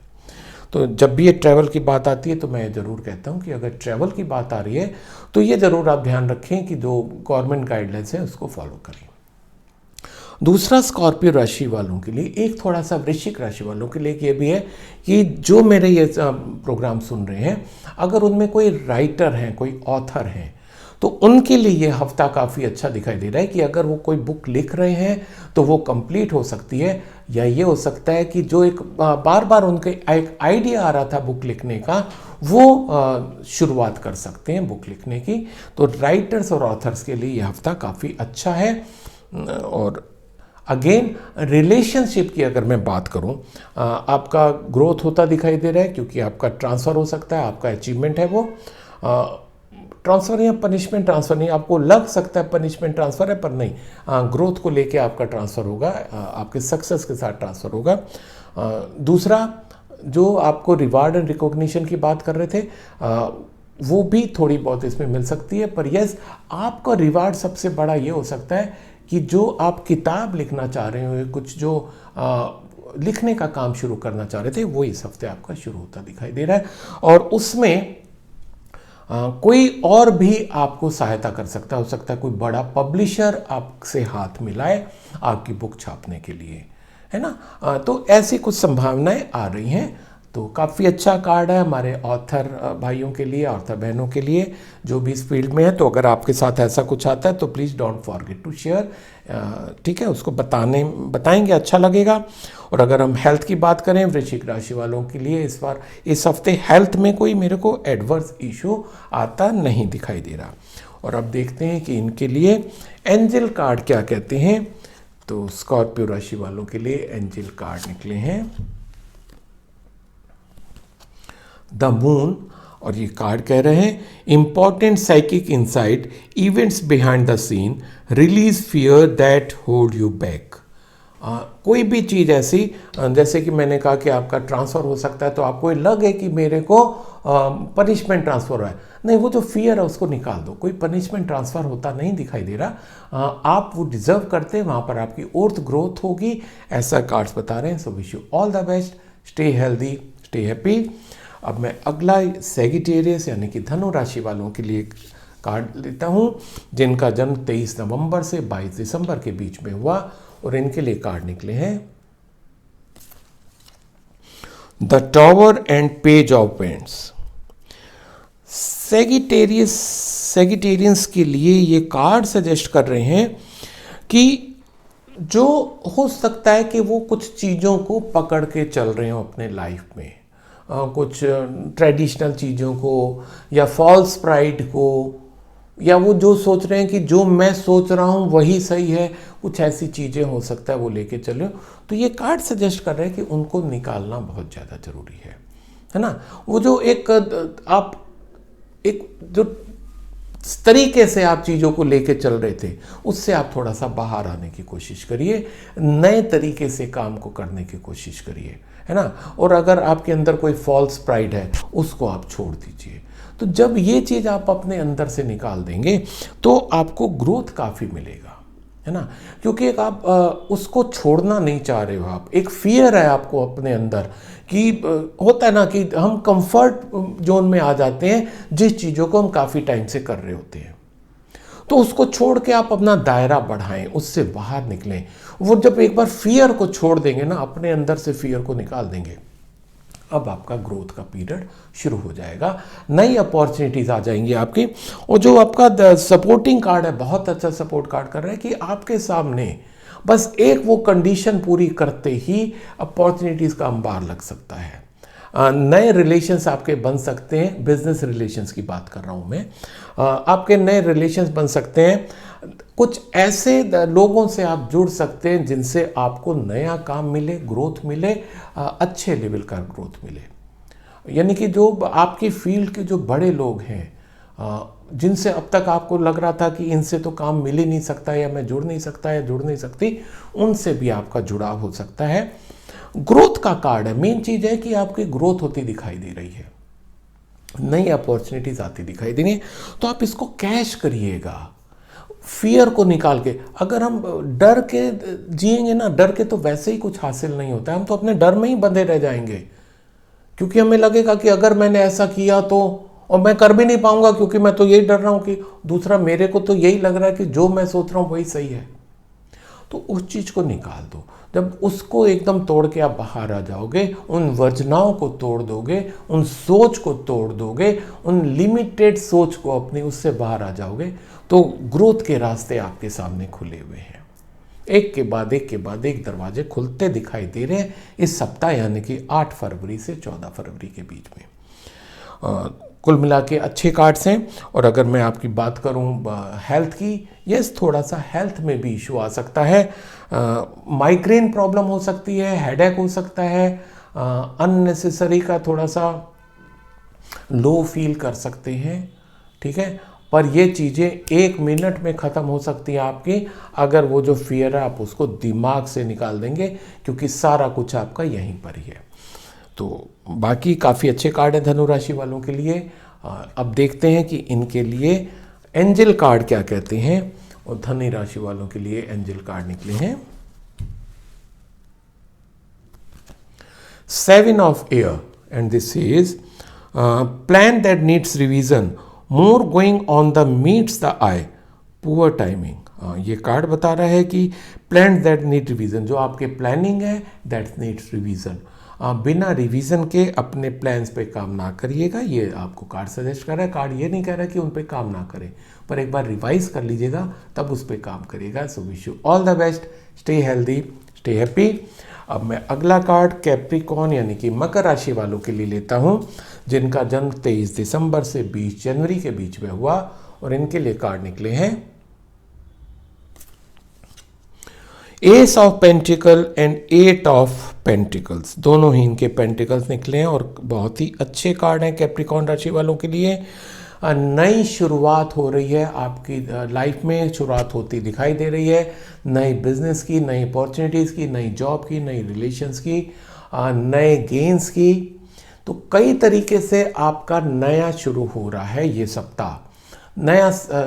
तो जब भी ये ट्रैवल की बात आती है तो मैं ज़रूर कहता हूँ कि अगर ट्रैवल की बात आ रही है तो ये ज़रूर आप ध्यान रखें कि जो गवर्नमेंट गाइडलाइंस है उसको फॉलो करें। दूसरा स्कॉर्पियो राशि वालों के लिए, एक थोड़ा सा वृश्चिक राशि वालों के लिए ये भी है कि जो मेरे ये प्रोग्राम सुन रहे हैं अगर उनमें कोई राइटर हैं, कोई ऑथर हैं, तो उनके लिए ये हफ्ता काफ़ी अच्छा दिखाई दे रहा है कि अगर वो कोई बुक लिख रहे हैं तो वो कंप्लीट हो सकती है। या ये हो सकता है कि जो एक बार बार उनके एक आइडिया आ रहा था बुक लिखने का वो शुरुआत कर सकते हैं बुक लिखने की। तो राइटर्स और ऑथर्स के लिए ये हफ्ता काफ़ी अच्छा है। और अगेन रिलेशनशिप की अगर मैं बात करूं, आपका ग्रोथ होता दिखाई दे रहा है क्योंकि आपका ट्रांसफ़र हो सकता है, आपका अचीवमेंट है वो। ट्रांसफ़र या पनिशमेंट ट्रांसफ़र नहीं, आपको लग सकता है पनिशमेंट ट्रांसफ़र है पर नहीं, ग्रोथ को लेके आपका ट्रांसफ़र होगा, आपके सक्सेस के साथ ट्रांसफ़र होगा। दूसरा जो आपको रिवार्ड एंड रिकॉग्निशन की बात कर रहे थे वो भी थोड़ी बहुत इसमें मिल सकती है। पर यस, आपका रिवार्ड सबसे बड़ा ये हो सकता है कि जो आप किताब लिखना चाह रहे हो, कुछ जो लिखने का काम शुरू करना चाह रहे थे वो इस हफ्ते आपका शुरू होता दिखाई दे रहा है। और उसमें कोई और भी आपको सहायता कर सकता है, हो सकता है कोई बड़ा पब्लिशर आपसे हाथ मिलाए आपकी बुक छापने के लिए, है ना। तो ऐसी कुछ संभावनाएं आ रही हैं। तो काफ़ी अच्छा कार्ड है हमारे ऑथर भाइयों के लिए, ऑथर बहनों के लिए जो भी इस फील्ड में है। तो अगर आपके साथ ऐसा कुछ आता है तो please don't forget to share, ठीक है, उसको बताएंगे, अच्छा लगेगा। और अगर हम हेल्थ की बात करें वृश्चिक राशि वालों के लिए इस हफ्ते हेल्थ में कोई मेरे को एडवर्स इशू आता नहीं दिखाई दे रहा। और अब देखते हैं कि इनके लिए एंजल कार्ड क्या कहते हैं। तो स्कॉर्पियो राशि वालों के लिए एंजल कार्ड निकले हैं द मून। और ये कार्ड कह रहे हैं important psychic insight, events behind the scene, release fear that hold you back. कोई भी चीज़ ऐसी जैसे कि मैंने कहा कि आपका ट्रांसफ़र हो सकता है, तो आपको लगे कि मेरे को पनिशमेंट ट्रांसफ़र हुआ है, नहीं, वो जो फियर है उसको निकाल दो। कोई पनिशमेंट ट्रांसफ़र होता नहीं दिखाई दे रहा। आप वो डिज़र्व करते हैं, वहाँ पर आपकी और ग्रोथ होगी, ऐसा कार्ड्स बता रहे हैं। सो wish you all the best, stay healthy, stay happy. अब मैं अगला सैजिटेरियस यानी कि धनु राशि वालों के लिए कार्ड लेता हूँ, जिनका जन्म 23 नवंबर से 22 दिसंबर के बीच में हुआ, और इनके लिए कार्ड निकले हैं the tower and page of paints. Sagittarians के लिए ये कार्ड सजेस्ट कर रहे हैं कि जो हो सकता है कि वो कुछ चीज़ों को पकड़ के चल रहे हो अपने लाइफ में, कुछ ट्रेडिशनल चीज़ों को या फॉल्स प्राइड को, या वो जो सोच रहे हैं कि जो मैं सोच रहा हूँ वही सही है, कुछ ऐसी चीज़ें हो सकता है वो लेके चले। तो ये कार्ड सजेस्ट कर रहे हैं कि उनको निकालना बहुत ज़्यादा ज़रूरी है ना। वो जो एक जो तरीके से आप चीज़ों को लेके चल रहे थे, उससे आप थोड़ा सा बाहर आने की कोशिश करिए, नए तरीके से काम को करने की कोशिश करिए, है ना। और अगर आपके अंदर कोई फॉल्स प्राइड है, उसको आप छोड़ दीजिए। तो जब ये चीज़ आप अपने अंदर से निकाल देंगे तो आपको ग्रोथ काफ़ी मिलेगा, है ना। क्योंकि एक आप उसको छोड़ना नहीं चाह रहे हो, आप एक फियर है आपको अपने अंदर कि होता है ना कि हम कंफर्ट जोन में आ जाते हैं जिस चीज़ों को हम काफ़ी टाइम से कर रहे होते हैं। तो उसको छोड़ के आप अपना दायरा बढ़ाएं, उससे बाहर निकलें। वो जब एक बार फियर को छोड़ देंगे ना, अपने अंदर से फियर को निकाल देंगे, अब आपका ग्रोथ का पीरियड शुरू हो जाएगा, नई अपॉर्चुनिटीज आ जाएंगी आपकी। और जो आपका सपोर्टिंग कार्ड है, बहुत अच्छा सपोर्ट कार्ड कर रहा है कि आपके सामने बस एक वो कंडीशन पूरी करते ही अपॉर्चुनिटीज का अंबार लग सकता है। नए रिलेशंस आपके बन सकते हैं, बिजनेस रिलेशंस की बात कर रहा हूँ मैं। आपके नए रिलेशंस बन सकते हैं, कुछ ऐसे लोगों से आप जुड़ सकते हैं जिनसे आपको नया काम मिले, ग्रोथ मिले, अच्छे लेवल का ग्रोथ मिले। यानी कि जो आपकी फील्ड के जो बड़े लोग हैं, जिनसे अब तक आपको लग रहा था कि इनसे तो काम मिल ही नहीं सकता, या मैं जुड़ नहीं सकता या जुड़ नहीं सकती, उनसे भी आपका जुड़ाव हो सकता है। ग्रोथ का कार्ड है, मेन चीज़ है कि आपकी ग्रोथ होती दिखाई दे रही है, नई अपॉर्चुनिटीज आती दिखाई दे रही है। तो आप इसको कैश करिएगा, फियर को निकाल के। अगर हम डर के जिएंगे ना, डर के तो वैसे ही कुछ हासिल नहीं होता है, हम तो अपने डर में ही बंधे रह जाएंगे, क्योंकि हमें लगेगा कि अगर मैंने ऐसा किया तो, और मैं कर भी नहीं पाऊंगा क्योंकि मैं तो यही डर रहा हूं कि दूसरा, मेरे को तो यही लग रहा है कि जो मैं सोच रहा हूं वही सही है। तो उस चीज़ को निकाल दो। जब उसको एकदम तोड़ के आप बाहर आ जाओगे, उन वर्जनाओं को तोड़ दोगे, उन सोच को तोड़ दोगे, उन लिमिटेड सोच को अपनी उससे बाहर आ जाओगे, तो ग्रोथ के रास्ते आपके सामने खुले हुए हैं। एक के बाद एक दरवाजे खुलते दिखाई दे रहे हैं इस सप्ताह, यानी कि 8 फरवरी से 14 फरवरी के बीच में। कुल मिला के अच्छे कार्ड्स हैं। और अगर मैं आपकी बात करूं हेल्थ की, यस, थोड़ा सा हेल्थ में भी इशू आ सकता है। माइग्रेन प्रॉब्लम हो सकती है, हेडेक हो सकता है, अननेसेसरी का थोड़ा सा लो फील कर सकते हैं, ठीक है। पर ये चीज़ें 1 मिनट में ख़त्म हो सकती है आपकी, अगर वो जो फियर है आप उसको दिमाग से निकाल देंगे, क्योंकि सारा कुछ आपका यहीं पर ही है। तो बाकी काफ़ी अच्छे कार्ड हैं धनु राशि वालों के लिए। अब देखते हैं कि इनके लिए एंजल कार्ड क्या कहते हैं। और धनु राशि वालों के लिए एंजल कार्ड निकले हैं 7 of air, and this is plan that needs revision, more going on the meets the I, poor timing. ये कार्ड बता रहा है कि प्लान दैट नीड रिवीजन, जो आपके प्लानिंग है दैट नीड्स रिवीजन, बिना रिवीजन के अपने प्लान्स पे काम ना करिएगा। ये आपको कार्ड सजेस्ट कर रहा है। कार्ड ये नहीं कह रहा कि उन पे काम ना करें, पर एक बार रिवाइज कर लीजिएगा, तब उस पे काम करिएगा। सो wish you all the best, stay healthy, stay happy. अब मैं अगला कार्ड कैप्रिकॉर्न यानी कि मकर राशि वालों के लिए लेता हूं, जिनका जन्म 23 दिसंबर से 20 जनवरी के बीच में हुआ, और इनके लिए कार्ड निकले हैं S of pentacle and 8 of pentacles. दोनों ही इनके पेंटिकल्स निकले हैं और बहुत ही अच्छे कार्ड हैं कैप्रिकॉर्न राशि वालों के लिए। नई शुरुआत हो रही है आपकी लाइफ में, शुरुआत होती दिखाई दे रही है नई बिजनेस की, नई अपॉर्चुनिटीज़ की, नई जॉब की, नई रिलेशंस की, नए गेन्स की। तो कई तरीके से आपका नया शुरू हो रहा है ये सप्ताह।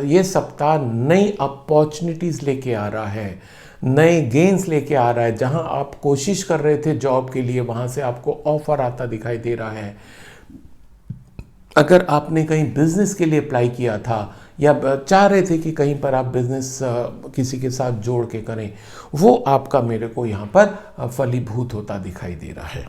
ये सप्ताह नई अपॉर्चुनिटीज़ लेके आ रहा है, नए गेन्स लेके आ रहा है। जहां आप कोशिश कर रहे थे जॉब के लिए, वहां से आपको ऑफर आता दिखाई दे रहा है। अगर आपने कहीं बिजनेस के लिए अप्लाई किया था या चाह रहे थे कि कहीं पर आप बिजनेस किसी के साथ जोड़ के करें, वो आपका मेरे को यहाँ पर फलीभूत होता दिखाई दे रहा है।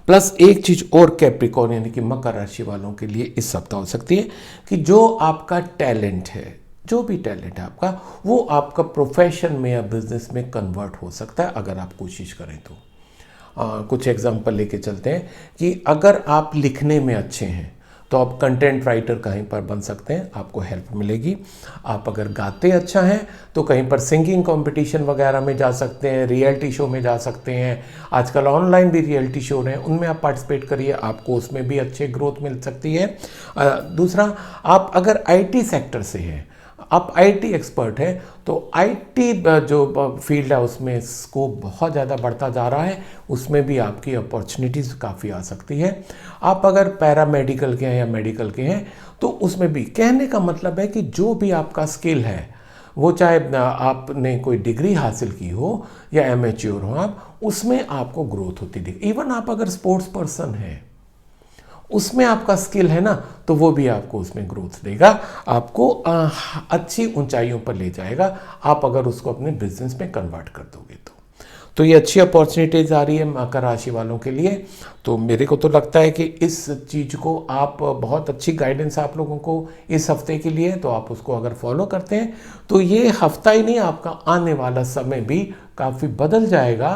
प्लस एक चीज और कैप्रिकॉर्न यानी कि मकर राशि वालों के लिए इस सप्ताह हो सकती है कि जो आपका टैलेंट है, जो भी टैलेंट है आपका, वो आपका प्रोफेशन में या बिजनेस में कन्वर्ट हो सकता है अगर आप कोशिश करें तो। कुछ एग्जांपल लेके चलते हैं कि अगर आप लिखने में अच्छे हैं तो आप कंटेंट राइटर कहीं पर बन सकते हैं, आपको हेल्प मिलेगी। आप अगर गाते अच्छा हैं तो कहीं पर सिंगिंग कंपटीशन वगैरह में जा सकते हैं, रियलिटी शो में जा सकते हैं। आजकल ऑनलाइन भी रियलिटी शो हैं, उनमें आप पार्टिसिपेट करिए, आपको उसमें भी अच्छे ग्रोथ मिल सकती है। दूसरा, आप अगर आईटी सेक्टर से हैं, आप आईटी एक्सपर्ट हैं, तो आईटी जो फील्ड है उसमें स्कोप बहुत ज़्यादा बढ़ता जा रहा है, उसमें भी आपकी अपॉर्चुनिटीज़ काफ़ी आ सकती है। आप अगर पैरामेडिकल के हैं या मेडिकल के हैं तो उसमें भी, कहने का मतलब है कि जो भी आपका स्किल है, वो चाहे आपने कोई डिग्री हासिल की हो या एमेच्योर हो आप, उसमें आपको ग्रोथ होती दिखे। इवन आप अगर स्पोर्ट्स पर्सन हैं, उसमें आपका स्किल है ना, तो वो भी आपको उसमें ग्रोथ देगा, आपको अच्छी ऊंचाइयों पर ले जाएगा, आप अगर उसको अपने बिजनेस में कन्वर्ट कर दोगे तो ये अच्छी अपॉर्चुनिटीज़ आ रही है मकर राशि वालों के लिए। तो मेरे को तो लगता है कि इस चीज़ को आप, बहुत अच्छी गाइडेंस आप लोगों को इस हफ्ते के लिए, तो आप उसको अगर फॉलो करते हैं तो ये हफ्ता ही नहीं, आपका आने वाला समय भी काफ़ी बदल जाएगा,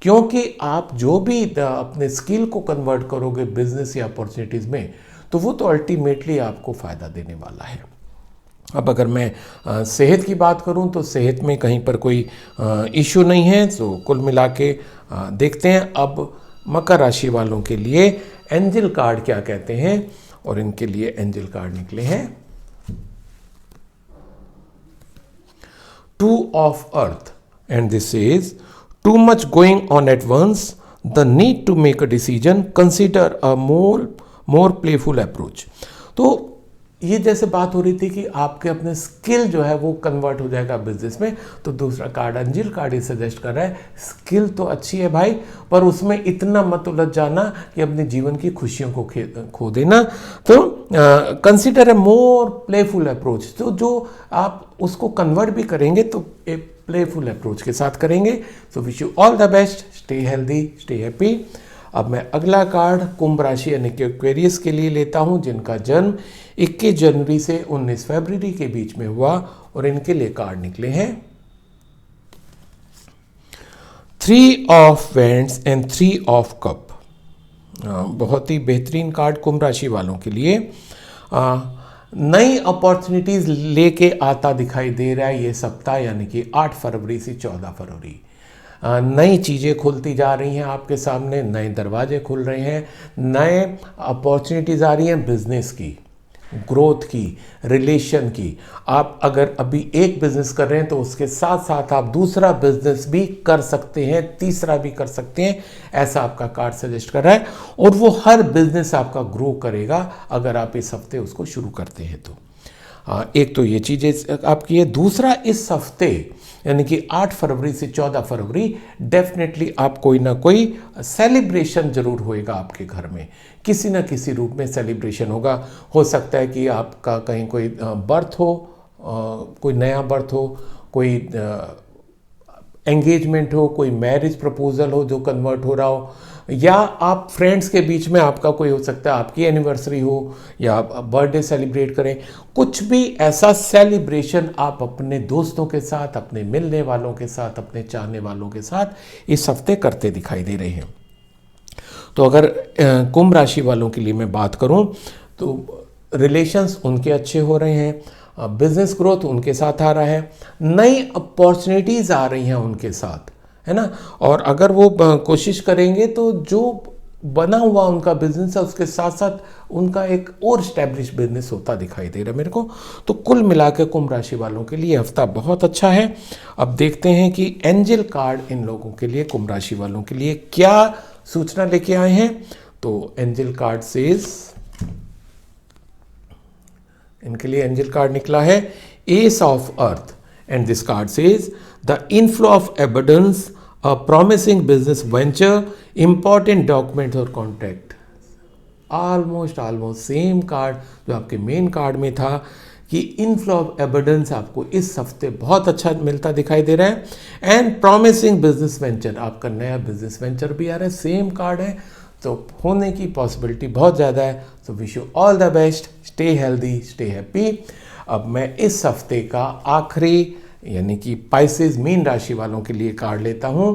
क्योंकि आप जो भी अपने स्किल को कन्वर्ट करोगे बिजनेस या अपॉर्चुनिटीज़ में, तो वो तो अल्टीमेटली आपको फ़ायदा देने वाला है। अब अगर मैं सेहत की बात करूं तो सेहत में कहीं पर कोई इशू नहीं है। तो कुल मिला के देखते हैं अब मकर राशि वालों के लिए एंजल कार्ड क्या कहते हैं, और इनके लिए एंजल कार्ड निकले हैं two of earth, and this is too much going on at once, the need to make a decision, consider a more playful approach. तो ये जैसे बात हो रही थी कि आपके अपने स्किल जो है वो कन्वर्ट हो जाएगा बिजनेस में, तो दूसरा कार्ड एंजल कार्ड ये सजेस्ट कर रहा है स्किल तो अच्छी है भाई, पर उसमें इतना मत उलझ जाना कि अपने जीवन की खुशियों को खो देना। तो consider a more playful approach, तो जो आप उसको कन्वर्ट भी करेंगे तो एक प्लेफुल अप्रोच के साथ करेंगे। सो wish you all the best, stay healthy, stay happy. अब मैं अगला कार्ड कुंभ राशि यानी कि एक्वेरियस के लिए लेता हूं, जिनका जन्म 21 जनवरी से 19 फरवरी के बीच में हुआ, और इनके लिए कार्ड निकले हैं 3 of vends and 3 of cup. बहुत ही बेहतरीन कार्ड कुंभ राशि वालों के लिए। नई अपॉर्चुनिटीज लेके आता दिखाई दे रहा है ये सप्ताह, यानी कि 8 फरवरी से 14 फरवरी। नई चीज़ें खुलती जा रही हैं आपके सामने, नए दरवाजे खुल रहे हैं, नए अपॉर्चुनिटीज़ आ रही हैं बिजनेस की, ग्रोथ की, रिलेशन की। आप अगर अभी एक बिजनेस कर रहे हैं तो उसके साथ साथ आप दूसरा बिजनेस भी कर सकते हैं, तीसरा भी कर सकते हैं, ऐसा आपका कार्ड सजेस्ट कर रहा है। और वो हर बिजनेस आपका ग्रो करेगा अगर आप इस हफ्ते उसको शुरू करते हैं तो। एक तो ये चीज़ें आपकी है। दूसरा, इस हफ्ते यानी कि 8 फरवरी से 14 फरवरी डेफिनेटली आप कोई ना कोई सेलिब्रेशन जरूर होएगा आपके घर में, किसी ना किसी रूप में सेलिब्रेशन होगा। हो सकता है कि आपका कहीं कोई बर्थ हो, कोई नया बर्थ हो, कोई एंगेजमेंट हो, कोई मैरिज प्रपोजल हो जो कन्वर्ट हो रहा हो, या आप फ्रेंड्स के बीच में आपका कोई हो सकता है आपकी एनिवर्सरी हो या आप बर्थडे सेलिब्रेट करें। कुछ भी ऐसा सेलिब्रेशन आप अपने दोस्तों के साथ, अपने मिलने वालों के साथ, अपने चाहने वालों के साथ इस हफ्ते करते दिखाई दे रहे हैं। तो अगर कुंभ राशि वालों के लिए मैं बात करूं तो रिलेशंस उनके अच्छे हो रहे हैं, बिजनेस ग्रोथ उनके साथ आ रहा है, नई अपॉर्चुनिटीज़ आ रही हैं उनके साथ, है ना। और अगर वो कोशिश करेंगे तो जो बना हुआ उनका बिजनेस है, उसके साथ साथ उनका एक और स्टैब्लिश बिजनेस होता दिखाई दे रहा है मेरे को। तो कुल मिलाकर कुंभ राशि वालों के लिए हफ्ता बहुत अच्छा है। अब देखते हैं कि एंजल कार्ड इन लोगों के लिए, कुंभ राशि वालों के लिए क्या सूचना लेके आए हैं। तो एंजल कार्ड सेज, इनके लिए एंजल कार्ड निकला है S of earth, and this card says the inflow of abundance, a promising business venture, important documents और कॉन्ट्रैक्ट। ऑलमोस्ट सेम कार्ड जो आपके मेन कार्ड में था कि इनफ्लो ऑफ एबंडेंस आपको इस हफ्ते बहुत अच्छा मिलता दिखाई दे रहा है, एंड प्रॉमिसिंग बिजनेस वेंचर, आपका नया बिजनेस वेंचर भी आ रहा है, सेम कार्ड है, तो होने की पॉसिबिलिटी बहुत ज़्यादा है। सो wish you all the best, stay healthy, stay happy. अब मैं इस हफ्ते का आखिरी यानी कि पाइसेस मीन राशि वालों के लिए कार्ड लेता हूं,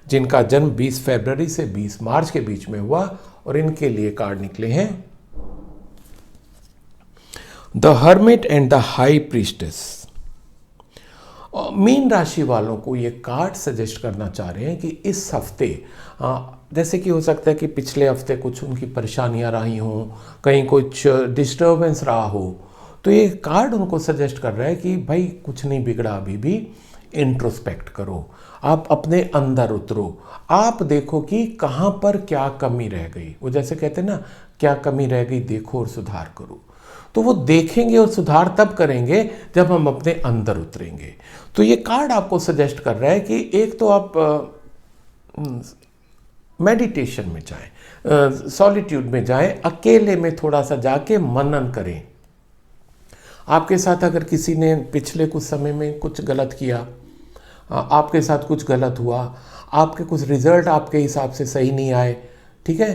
जिनका जन्म 20 फरवरी से 20 मार्च के बीच में हुआ, और इनके लिए कार्ड निकले हैं the hermit and the high priestess. Mean राशि वालों को ये कार्ड सजेस्ट करना चाह रहे हैं कि इस हफ्ते जैसे कि हो सकता है कि पिछले हफ्ते कुछ उनकी परेशानियां रही हों, कहीं कुछ डिस्टर्बेंस रहा हो, तो ये कार्ड उनको सजेस्ट कर रहा है कि भाई कुछ नहीं बिगड़ा, अभी भी इंट्रोस्पेक्ट करो, आप अपने अंदर उतरो, आप देखो कि कहाँ पर क्या कमी रह गई। वो जैसे कहते हैं ना, क्या कमी रह गई देखो और सुधार करो। तो वो देखेंगे और सुधार तब करेंगे जब हम अपने अंदर उतरेंगे। तो ये कार्ड आपको सजेस्ट कर रहा है कि एक तो आप मेडिटेशन में जाएं, सॉलिट्यूड में जाएं, अकेले में थोड़ा सा जाके मनन करें। आपके साथ अगर किसी ने पिछले कुछ समय में कुछ गलत किया, आपके साथ कुछ गलत हुआ, आपके कुछ रिजल्ट आपके हिसाब से सही नहीं आए, ठीक है,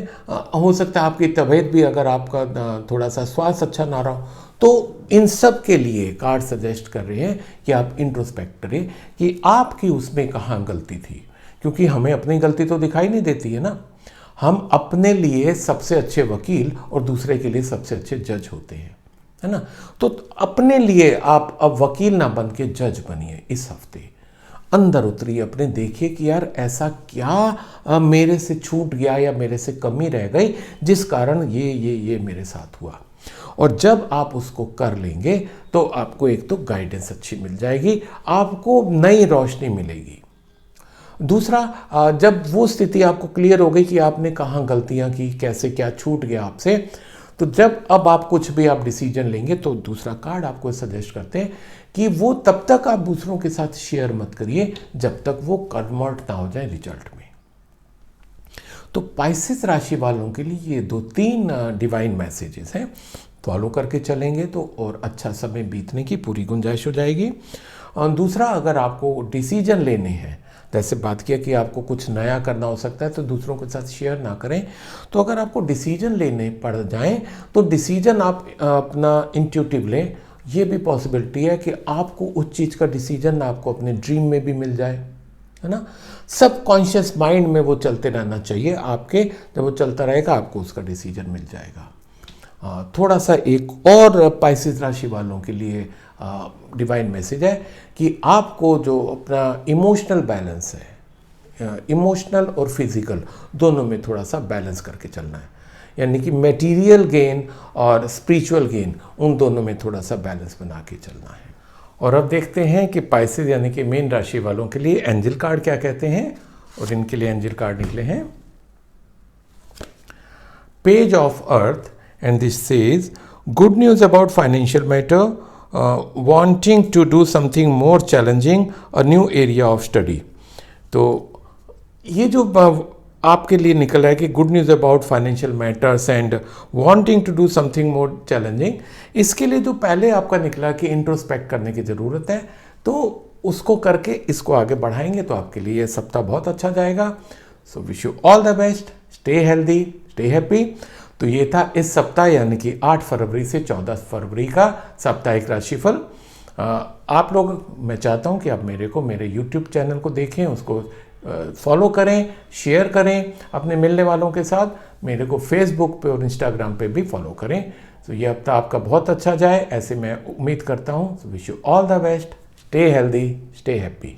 हो सकता है आपकी तबीयत भी, अगर आपका थोड़ा सा स्वास्थ्य अच्छा ना रहा, तो इन सब के लिए कार्ड सजेस्ट कर रहे हैं कि आप इंट्रोस्पेक्ट करें कि आपकी उसमें कहाँ गलती थी, क्योंकि हमें अपनी गलती तो दिखाई नहीं देती है ना। हम अपने लिए सबसे अच्छे वकील और दूसरे के लिए सबसे अच्छे जज होते हैं, है ना। तो अपने लिए आप अब वकील ना बन के जज बनिए। इस हफ्ते अंदर उतरिए अपने, देखिए कि यार ऐसा क्या मेरे से छूट गया या मेरे से कमी रह गई जिस कारण ये मेरे साथ हुआ। और जब आप उसको कर लेंगे तो आपको एक तो गाइडेंस अच्छी मिल जाएगी, आपको नई रोशनी मिलेगी। दूसरा, जब वो स्थिति आपको क्लियर हो गई कि आपने कहाँ गलतियाँ की, कैसे क्या छूट गया आपसे, तो जब अब आप कुछ भी आप डिसीजन लेंगे तो दूसरा कार्ड आपको सजेस्ट करते हैं कि वो तब तक आप दूसरों के साथ शेयर मत करिए जब तक वो कन्वर्ट ना हो जाए रिजल्ट में। तो पाइसेस राशि वालों के लिए ये 2-3 डिवाइन मैसेजेस हैं, फॉलो करके चलेंगे तो और अच्छा समय बीतने की पूरी गुंजाइश हो जाएगी। और दूसरा, अगर आपको डिसीजन लेने हैं, जैसे बात किया कि आपको कुछ नया करना हो सकता है तो दूसरों के साथ शेयर ना करें, तो अगर आपको डिसीजन लेने पड़ जाएं तो डिसीजन आप अपना इंट्यूटिव लें। ये भी पॉसिबिलिटी है कि आपको उस चीज़ का डिसीजन आपको अपने ड्रीम में भी मिल जाए, है ना। सब कॉन्शियस माइंड में वो चलते रहना चाहिए आपके, जब वो चलता रहेगा आपको उसका डिसीजन मिल जाएगा। थोड़ा सा एक और पाइसेस राशि वालों के लिए डिवाइन मैसेज है कि आपको जो अपना इमोशनल बैलेंस है, इमोशनल और फिजिकल दोनों में थोड़ा सा बैलेंस करके चलना है, यानी कि मटेरियल गेन और स्पिरिचुअल गेन, उन दोनों में थोड़ा सा बैलेंस बना के चलना है। और अब देखते हैं कि पाइसेस यानी कि मीन राशि वालों के लिए एंजल कार्ड क्या कहते हैं, और इनके लिए एंजल कार्ड निकले हैं page of earth, and this says good news about financial matter, wanting to do something more challenging, a new area of study। तो ये जो आपके लिए निकल है कि good news about financial matters and wanting to do something more challenging, इसके लिए जो पहले आपका निकला कि इंट्रोस्पेक्ट करने की ज़रूरत है, तो उसको करके इसको आगे बढ़ाएंगे तो आपके लिए ये सप्ताह बहुत अच्छा जाएगा। सो wish you all the best, stay healthy, stay happy. तो ये था इस सप्ताह यानी कि 8 फरवरी से 14 फरवरी का साप्ताहिक राशिफल। आप लोग, मैं चाहता हूँ कि आप मेरे YouTube चैनल को देखें, उसको फॉलो करें, शेयर करें अपने मिलने वालों के साथ, मेरे को फेसबुक पे और इंस्टाग्राम पे भी फॉलो करें। तो ये हफ्ता आपका बहुत अच्छा जाए, ऐसे मैं उम्मीद करता हूँ। Wish you all the best, stay healthy, stay happy.